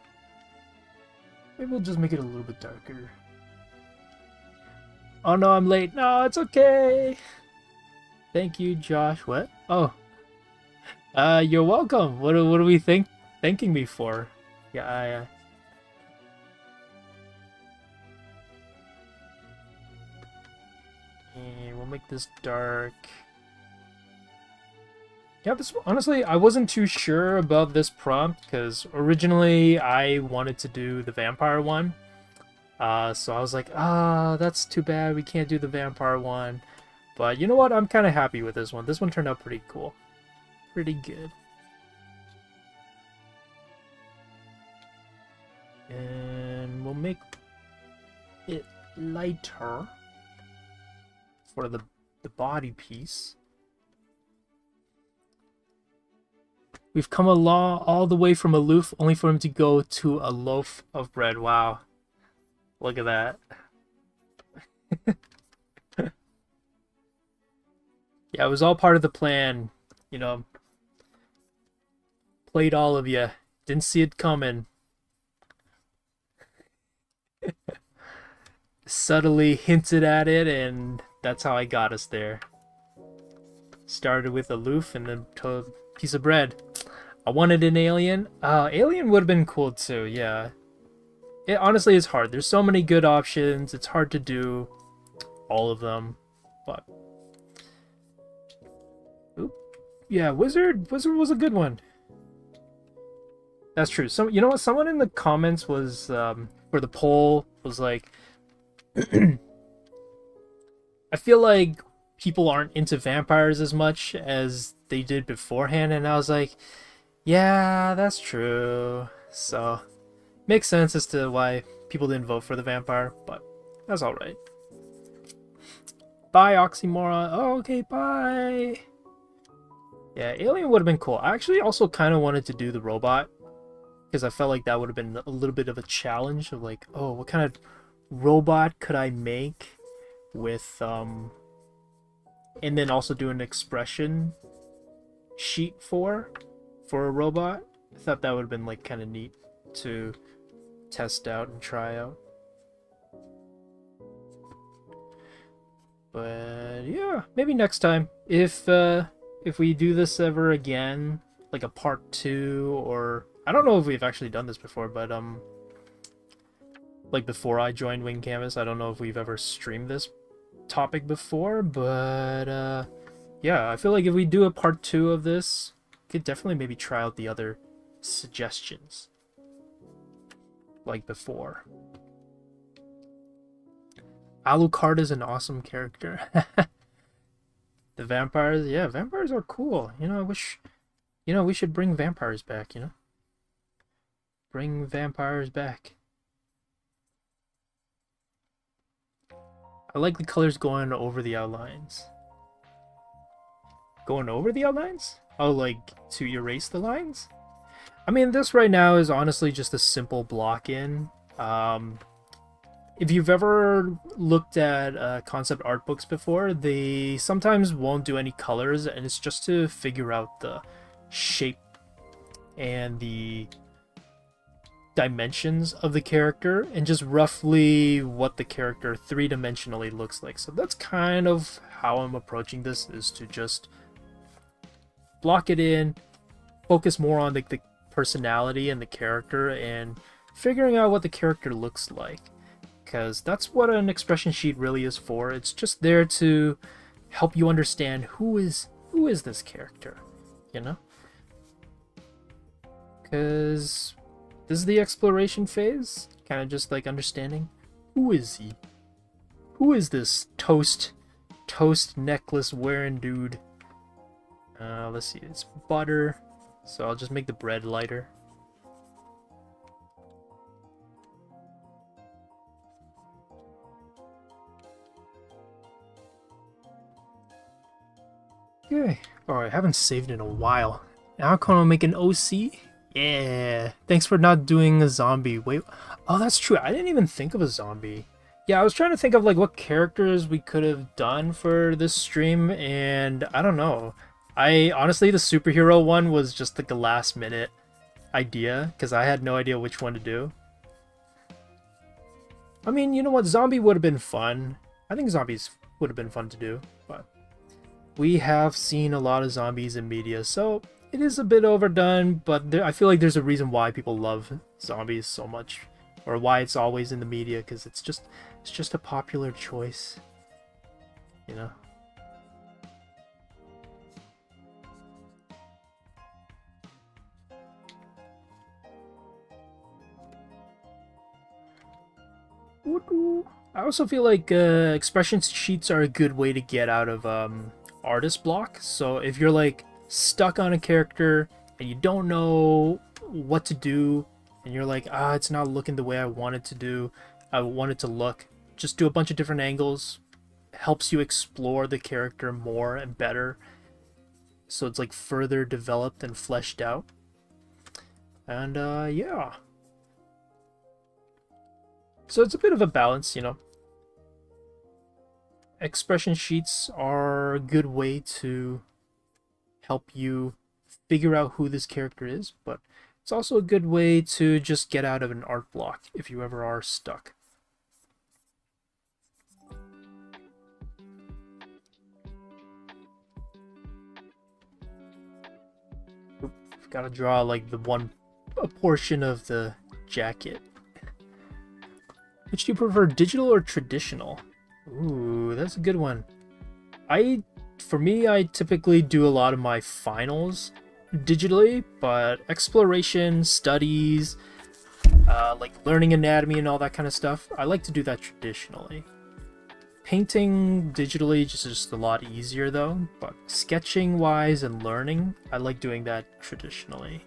Maybe we'll just make it a little bit darker. Oh no, I'm late. No, it's okay. Thank you, Josh. What? Oh. You're welcome. What are we thanking me for? Yeah, and we'll make this dark. Yeah, this honestly, I wasn't too sure about this prompt because originally I wanted to do the vampire one. So I was like, that's too bad we can't do the vampire one. But you know what? I'm kind of happy with this one. This one turned out pretty cool. Pretty good. And we'll make it lighter for the body piece. We've come along all the way from Aloof, only for him to go to a loaf of bread. Wow. Look at that. Yeah, it was all part of the plan. You know, played all of you. Didn't see it coming. Subtly hinted at it, and that's how I got us there. Started with Aloof and then told piece of bread. I wanted an alien. Alien would have been cool too, yeah. It honestly is hard. There's so many good options. It's hard to do all of them, but oop. Yeah, Wizard was a good one. That's true. So you know what? Someone in the comments was for the poll was like, I feel like people aren't into vampires as much as they did beforehand, and I was like, yeah, that's true. So makes sense as to why people didn't vote for the vampire, but that's alright. Bye, Oxymoron. Oh, okay, bye. Yeah, Alien would have been cool. I actually also kind of wanted to do the robot, because I felt like that would have been a little bit of a challenge of like, oh, what kind of robot could I make with, and then also do an expression sheet for a robot. I thought that would have been like kind of neat to test out and try out. But yeah, maybe next time if we do this ever again, like a part 2, or I don't know if we've actually done this before, but like before I joined Wing Canvas, I don't know if we've ever streamed this topic before, but yeah, I feel like if we do a part 2 of this, we could definitely maybe try out the other suggestions like before. Alucard is an awesome character. The vampires, yeah, vampires are cool. You know, I wish, you know, we should bring vampires back, you know? Bring vampires back. I like the colors going over the outlines. Going over the outlines? Oh, like to erase the lines? I mean, this right now is honestly just a simple block in. If you've ever looked at concept art books before, they sometimes won't do any colors, and it's just to figure out the shape and the dimensions of the character and just roughly what the character three-dimensionally looks like. So that's kind of how I'm approaching this, is to just block it in, focus more on the personality and the character and figuring out what the character looks like, because that's what an expression sheet really is for. It's just there to help you understand who is this character, you know? Because this is the exploration phase, kind of just like understanding who is he? Who is this toast necklace wearing dude? Let's see, it's butter, so I'll just make the bread lighter. Okay, alright, I haven't saved in a while. Now can I make an OC? Yeah, thanks for not doing a zombie. Wait, oh, that's true. I didn't even think of a zombie. Yeah, I was trying to think of like what characters we could have done for this stream, and I don't know. I honestly, the superhero one was just like a last minute idea because I had no idea which one to do. I mean, you know what? Zombie would have been fun. I think zombies would have been fun to do, but we have seen a lot of zombies in media, so it is a bit overdone, but I feel like there's a reason why people love zombies so much, or why it's always in the media, because it's just a popular choice, you know? I also feel like expression sheets are a good way to get out of artist block. So if you're like stuck on a character and you don't know what to do, and you're like, it's not looking the way I want it to look, just do a bunch of different angles. Helps you explore the character more and better, so it's like further developed and fleshed out. And yeah, so it's a bit of a balance, you know. Expression sheets are a good way to help you figure out who this character is, but it's also a good way to just get out of an art block if you ever are stuck. Oop, gotta draw like a portion of the jacket. Which do you prefer, digital or traditional? Ooh, that's a good one. For me, I typically do a lot of my finals digitally, but exploration, studies, like learning anatomy and all that kind of stuff, I like to do that traditionally. Painting digitally just a lot easier though, but sketching wise and learning, I like doing that traditionally.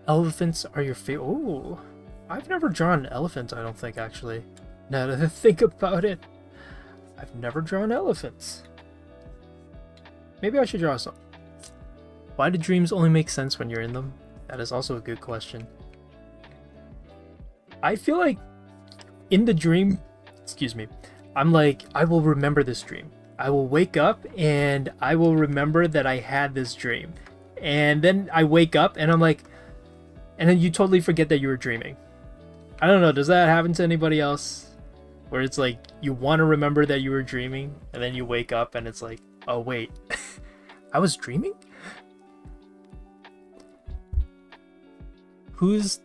Elephants are your favorite. Oh, I've never drawn an elephant, I don't think, actually. Now that I think about it, I've never drawn elephants. Maybe I should draw some. Why do dreams only make sense when you're in them? That is also a good question. I feel like in the dream, excuse me, I'm like, I will remember this dream. I will wake up and I will remember that I had this dream. And then I wake up and I'm like, and then you totally forget that you were dreaming. I don't know, does that happen to anybody else? Where it's like, you want to remember that you were dreaming, and then you wake up and it's like, oh wait, I was dreaming? Who is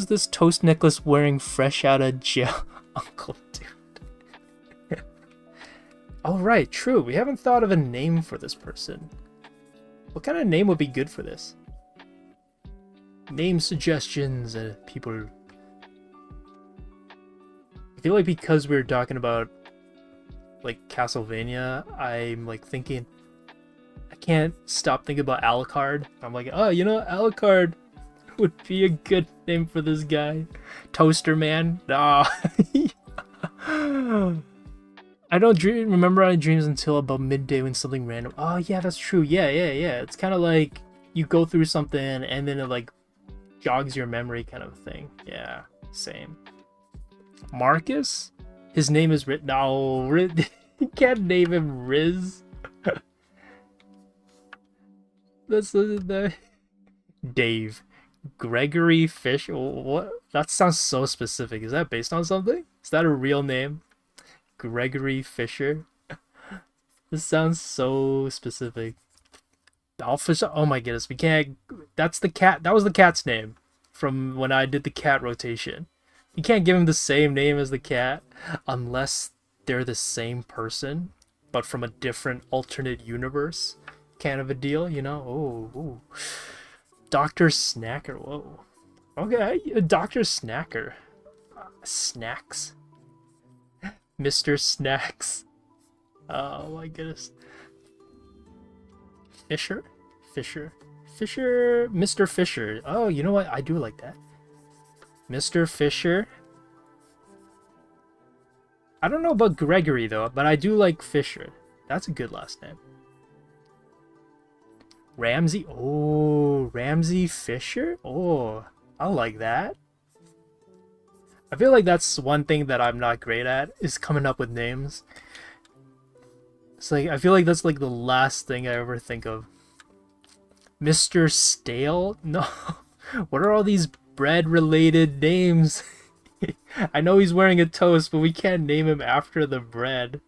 this toast necklace wearing fresh out of jail? Uncle dude. Oh right, true, we haven't thought of a name for this person. What kind of name would be good for this? Name suggestions, people. I feel like because we were talking about like Castlevania, I'm like thinking, I can't stop thinking about Alucard. I'm like, oh, you know, Alucard would be a good name for this guy. Toaster Man. Nah. I don't remember any dreams until about midday when something random. Oh yeah, that's true. Yeah. It's kind of like you go through something and then it like jogs your memory kind of thing. Yeah, same. Marcus? His name is written. No, you can't name him Riz. That's the Dave. Gregory Fish. What? That sounds so specific. Is that based on something? Is that a real name? Gregory Fisher. This sounds so specific. Dolphish. Oh my goodness, we can't. That's the cat. That was the cat's name from when I did the cat rotation. You can't give him the same name as the cat unless they're the same person, but from a different alternate universe kind of a deal, you know? Oh, Dr. Snacker. Whoa. Okay, Dr. Snacker. Snacks. Mr. Snacks. Oh my goodness. Fisher? Mr. Fisher. Oh, you know what? I do like that. Mr. Fisher. I don't know about Gregory though, but I do like Fisher. That's a good last name. Ramsey. Oh, Ramsey Fisher. Oh, I like that. I feel like that's one thing that I'm not great at, is coming up with names. It's like, I feel like that's like the last thing I ever think of. Mr. Stale? No. What are all these bread-related names? I know he's wearing a toast, but we can't name him after the bread.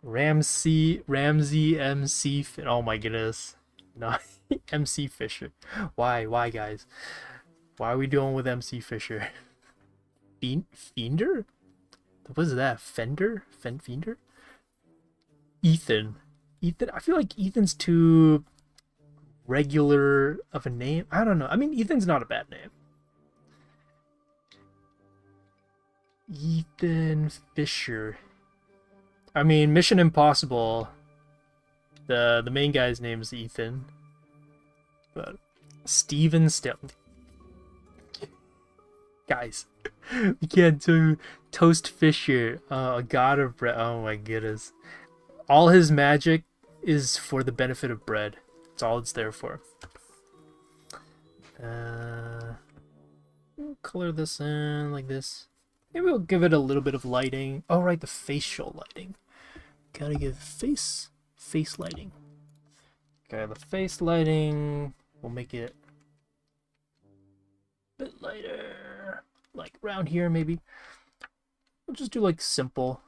Ramsey MC. Oh my goodness. No, MC Fisher. Why, guys? Why are we dealing with MC Fisher? Fiender? What is that? Fender? Fiender? Ethan. I feel like Ethan's too regular of a name. I don't know. I mean, Ethan's not a bad name. Ethan Fisher. I mean, Mission Impossible. The main guy's name is Ethan. But Steven still. Guys, we can't do Toast Fisher, a god of bread. Oh my goodness. All his magic is for the benefit of bread. That's all it's there for. We'll color this in like this. Maybe we'll give it a little bit of lighting. Oh right, the facial lighting. Gotta give face lighting. Okay, the face lighting, we'll make it a bit lighter. Like around here maybe. We'll just do like simple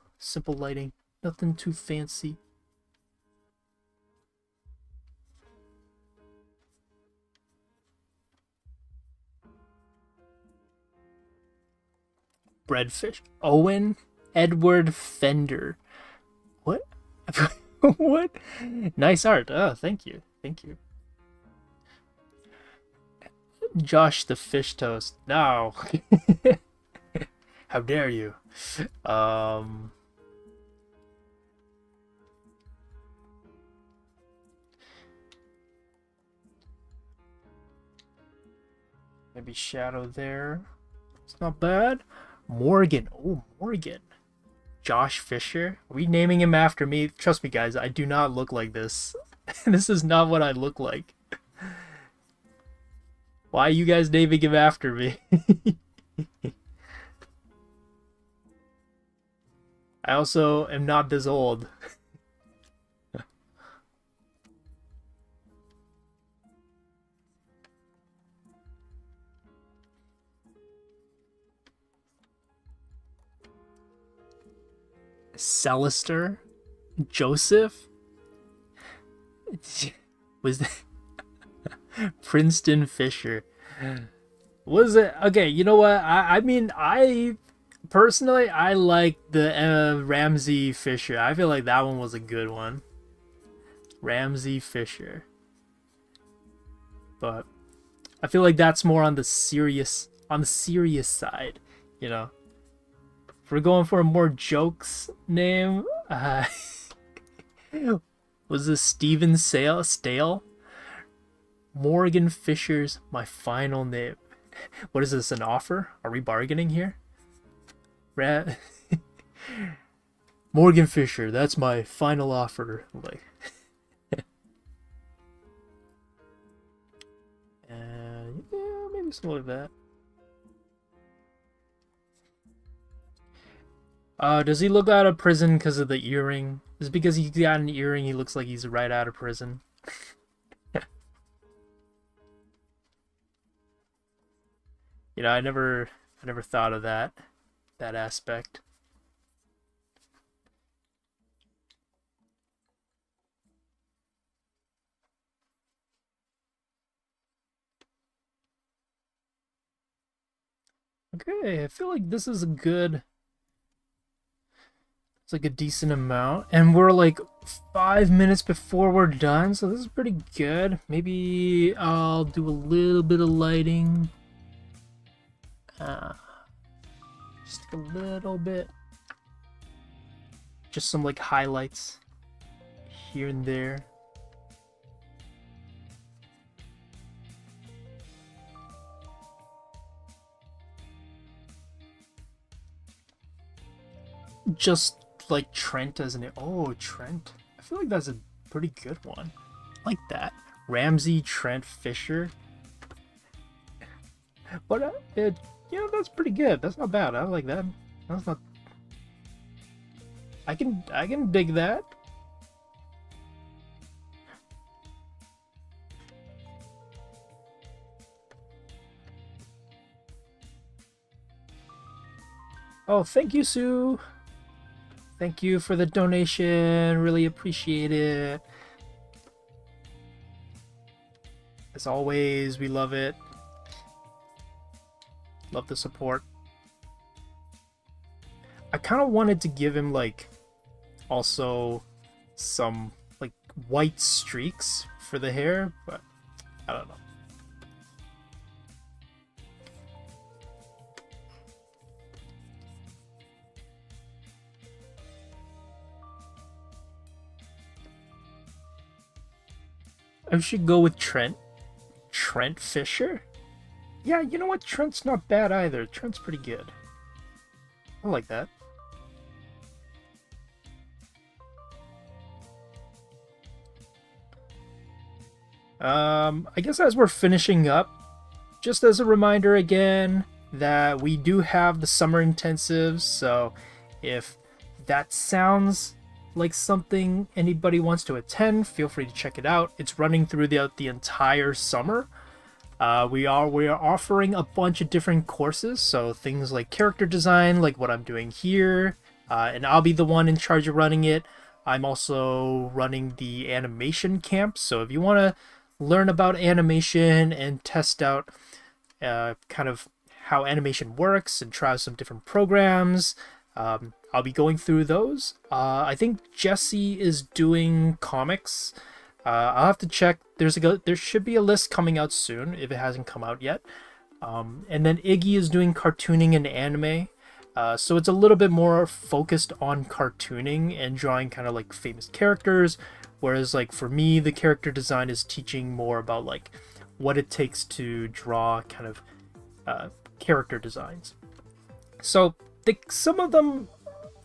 lighting. Nothing too fancy. Breadfish. Owen Edward Fender. What? What? Nice art. Oh, thank you. Josh the fish toast. No. How dare you? Um, maybe shadow there. It's not bad. Morgan. Oh, Morgan. Josh Fisher. Are we naming him after me? Trust me, guys, I do not look like this. This is not what I look like. Why are you guys naming him after me? I also am not this old. Celister? Joseph? Was that Princeton Fisher? Was it okay? You know what? I mean, I personally I like the Ramsey Fisher. I feel like that one was a good one. Ramsey Fisher, but I feel like that's more on the serious side. You know, if we're going for a more jokes name, was this Steven Stale? Morgan Fisher's my final name. What is this, an offer? Are we bargaining here? Morgan Fisher, that's my final offer. Like, yeah, maybe something like that. Does he look out of prison because of the earring? Is it because he got an earring he looks like he's right out of prison? You know, I never thought of that aspect. Okay, I feel like this is a good. It's like a decent amount, and we're like 5 minutes before we're done, so this is pretty good. Maybe I'll do a little bit of lighting. Just a little bit. Just some like highlights here and there. Just like Trent as an Trent. I feel like that's a pretty good one. I like that. Ramsey Trent Fisher. But you know, that's pretty good. That's not bad. I like that. That's not. I can dig that. Oh, thank you, Sue. Thank you for the donation. Really appreciate it. As always, we love it. Love the support. I kind of wanted to give him like also some like white streaks for the hair, but I don't know. I should go with Trent. Trent Fisher? Yeah, you know what? Trent's not bad either. Trent's pretty good. I like that. I guess as we're finishing up, just as a reminder again that we do have the summer intensives, so if that sounds like something anybody wants to attend, feel free to check it out. It's running through the entire summer. We are offering a bunch of different courses, so things like character design, like what I'm doing here, and I'll be the one in charge of running it. I'm also running the animation camp, so if you want to learn about animation and test out kind of how animation works and try some different programs, I'll be going through those. I think Jesse is doing comics. I'll have to check. There should be a list coming out soon if it hasn't come out yet. And then Iggy is doing cartooning and anime. So it's a little bit more focused on cartooning and drawing kind of like famous characters. Whereas like for me, the character design is teaching more about like what it takes to draw kind of character designs. So some of them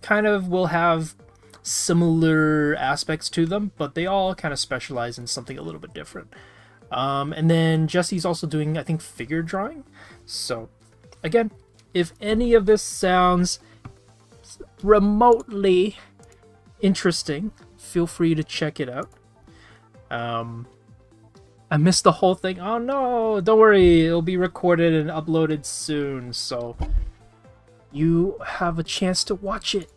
kind of will have similar aspects to them, but they all kind of specialize in something a little bit different. And then Jesse's also doing, I think, figure drawing. So again, if any of this sounds remotely interesting, feel free to check it out. I missed the whole thing. Oh no, don't worry, it'll be recorded and uploaded soon, so you have a chance to watch it.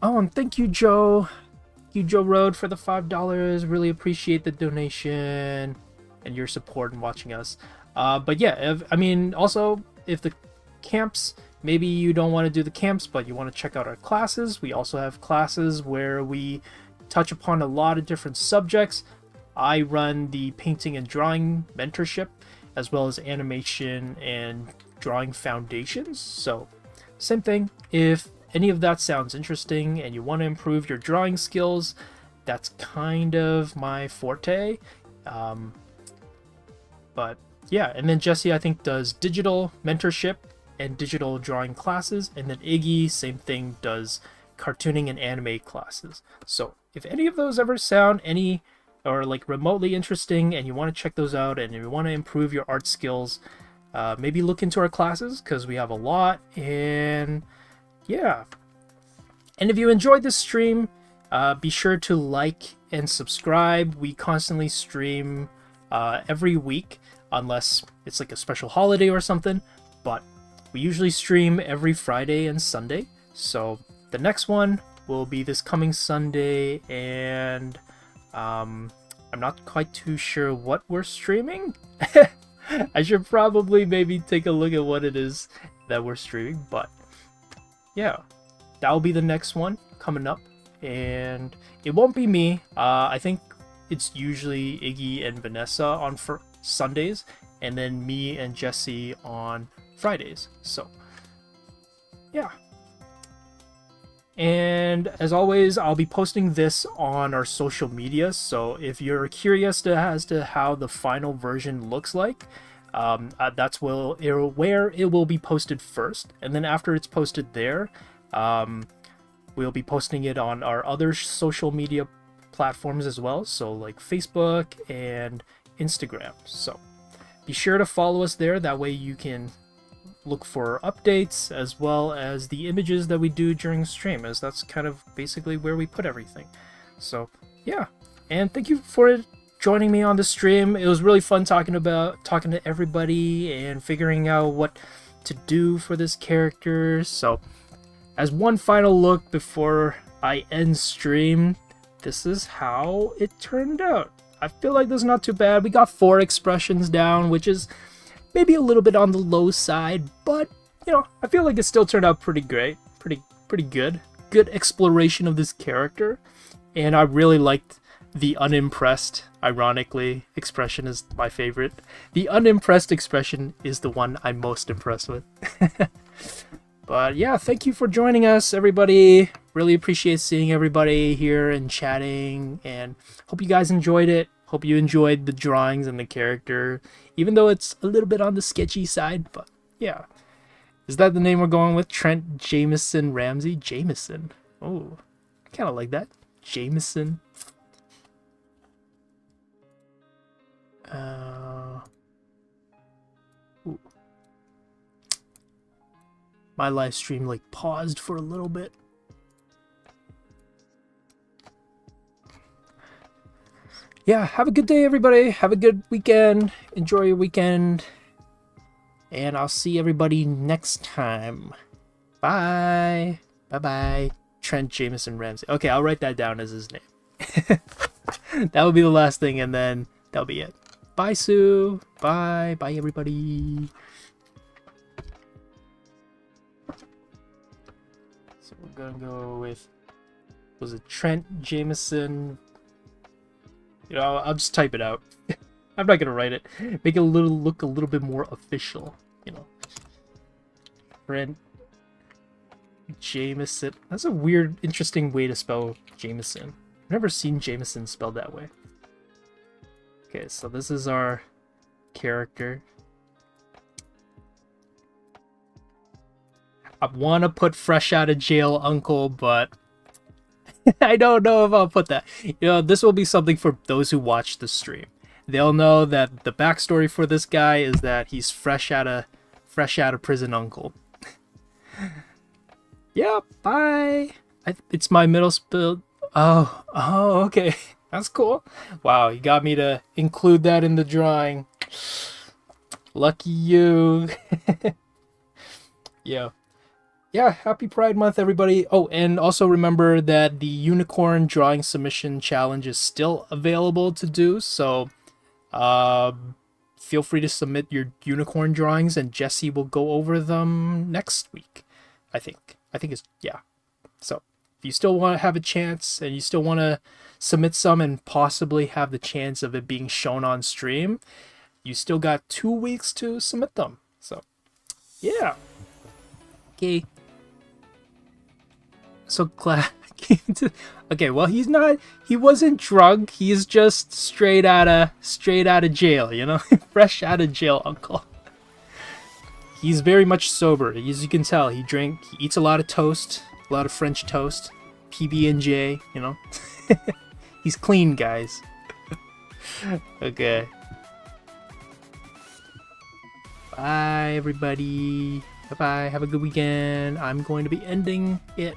Oh, and thank you, Joe. You, Joe Road, for the $5. Really appreciate the donation and your support in watching us. But yeah, also, if the camps, maybe you don't want to do the camps, but you want to check out our classes. We also have classes where we touch upon a lot of different subjects. I run the painting and drawing mentorship, as well as animation and drawing foundations. So, same thing. If any of that sounds interesting and you want to improve your drawing skills, that's kind of my forte. But yeah, and then Jesse, I think, does digital mentorship and digital drawing classes, and then Iggy, same thing, does cartooning and anime classes. So if any of those ever sound or like remotely interesting and you want to check those out and you want to improve your art skills, maybe look into our classes, because we have a lot. And yeah, and if you enjoyed this stream, be sure to like and subscribe. We constantly stream every week, unless it's like a special holiday or something, but we usually stream every Friday and Sunday. So the next one will be this coming Sunday, and I'm not quite too sure what we're streaming. I should probably maybe take a look at what it is that we're streaming, but yeah, that'll be the next one coming up, and it won't be me. I think it's usually Iggy and Vanessa on Sundays, and then me and Jesse on Fridays. So yeah, and as always, I'll be posting this on our social media. So if you're curious as to how the final version looks like, that's where it will be posted first, and then after it's posted there, we'll be posting it on our other social media platforms as well, so like Facebook and Instagram. So be sure to follow us there, that way you can look for updates as well as the images that we do during stream, as that's kind of basically where we put everything. So yeah, and thank you for joining me on the stream. It was really fun talking to everybody and figuring out what to do for this character. So as one final look before I end stream, this is how it turned out. I feel like this is not too bad. We got 4 expressions down, which is maybe a little bit on the low side, but you know, I feel like it still turned out pretty great, pretty good. Good exploration of this character, and I really liked the unimpressed, ironically, expression is my favorite. The unimpressed expression is the one I'm most impressed with. But yeah, thank you for joining us, everybody. Really appreciate seeing everybody here and chatting, and hope you guys enjoyed it. Hope you enjoyed the drawings and the character, even though it's a little bit on the sketchy side, but yeah. Is that the name we're going with? Trent Jameson Ramsey? Jameson. Oh, I kind of like that. Jameson. Ooh. My live stream like paused for a little bit. Yeah, have a good day, everybody. Have a good weekend. Enjoy your weekend. And I'll see everybody next time. Bye. Bye-bye. Trent Jameson Ramsey. Okay, I'll write that down as his name. That will be the last thing, and then that'll be it. Bye, Sue. Bye. Bye, everybody. So we're gonna go with, was it Trent Jameson You know, I'll just type it out. I'm not gonna write it. Make it look a little bit more official. You know, Brent Jameson. That's a weird, interesting way to spell Jameson. I've never seen Jameson spelled that way. Okay, so this is our character. I want to put fresh out of jail uncle, but I don't know if I'll put that. You know, this will be something for those who watch the stream. They'll know that the backstory for this guy is that he's fresh out of prison uncle. Yeah, bye. It's my middle spill. Oh, okay. That's cool. Wow, you got me to include that in the drawing. Lucky you. Yeah. Yeah, happy Pride Month, everybody. Oh, and also remember that the Unicorn Drawing Submission Challenge is still available to do, so feel free to submit your unicorn drawings, and Jesse will go over them next week, I think. It's, yeah. So, if you still want to have a chance, and you still want to submit some and possibly have the chance of it being shown on stream, you still got 2 weeks to submit them. So, yeah. Okay. So glad. Okay, well, he wasn't drunk. He's just straight out of jail, you know? Fresh out of jail uncle. He's very much sober. As you can tell, he eats a lot of toast, a lot of French toast, PB&J, you know? He's clean, guys. Okay. Bye, everybody. Bye-bye. Have a good weekend. I'm going to be ending it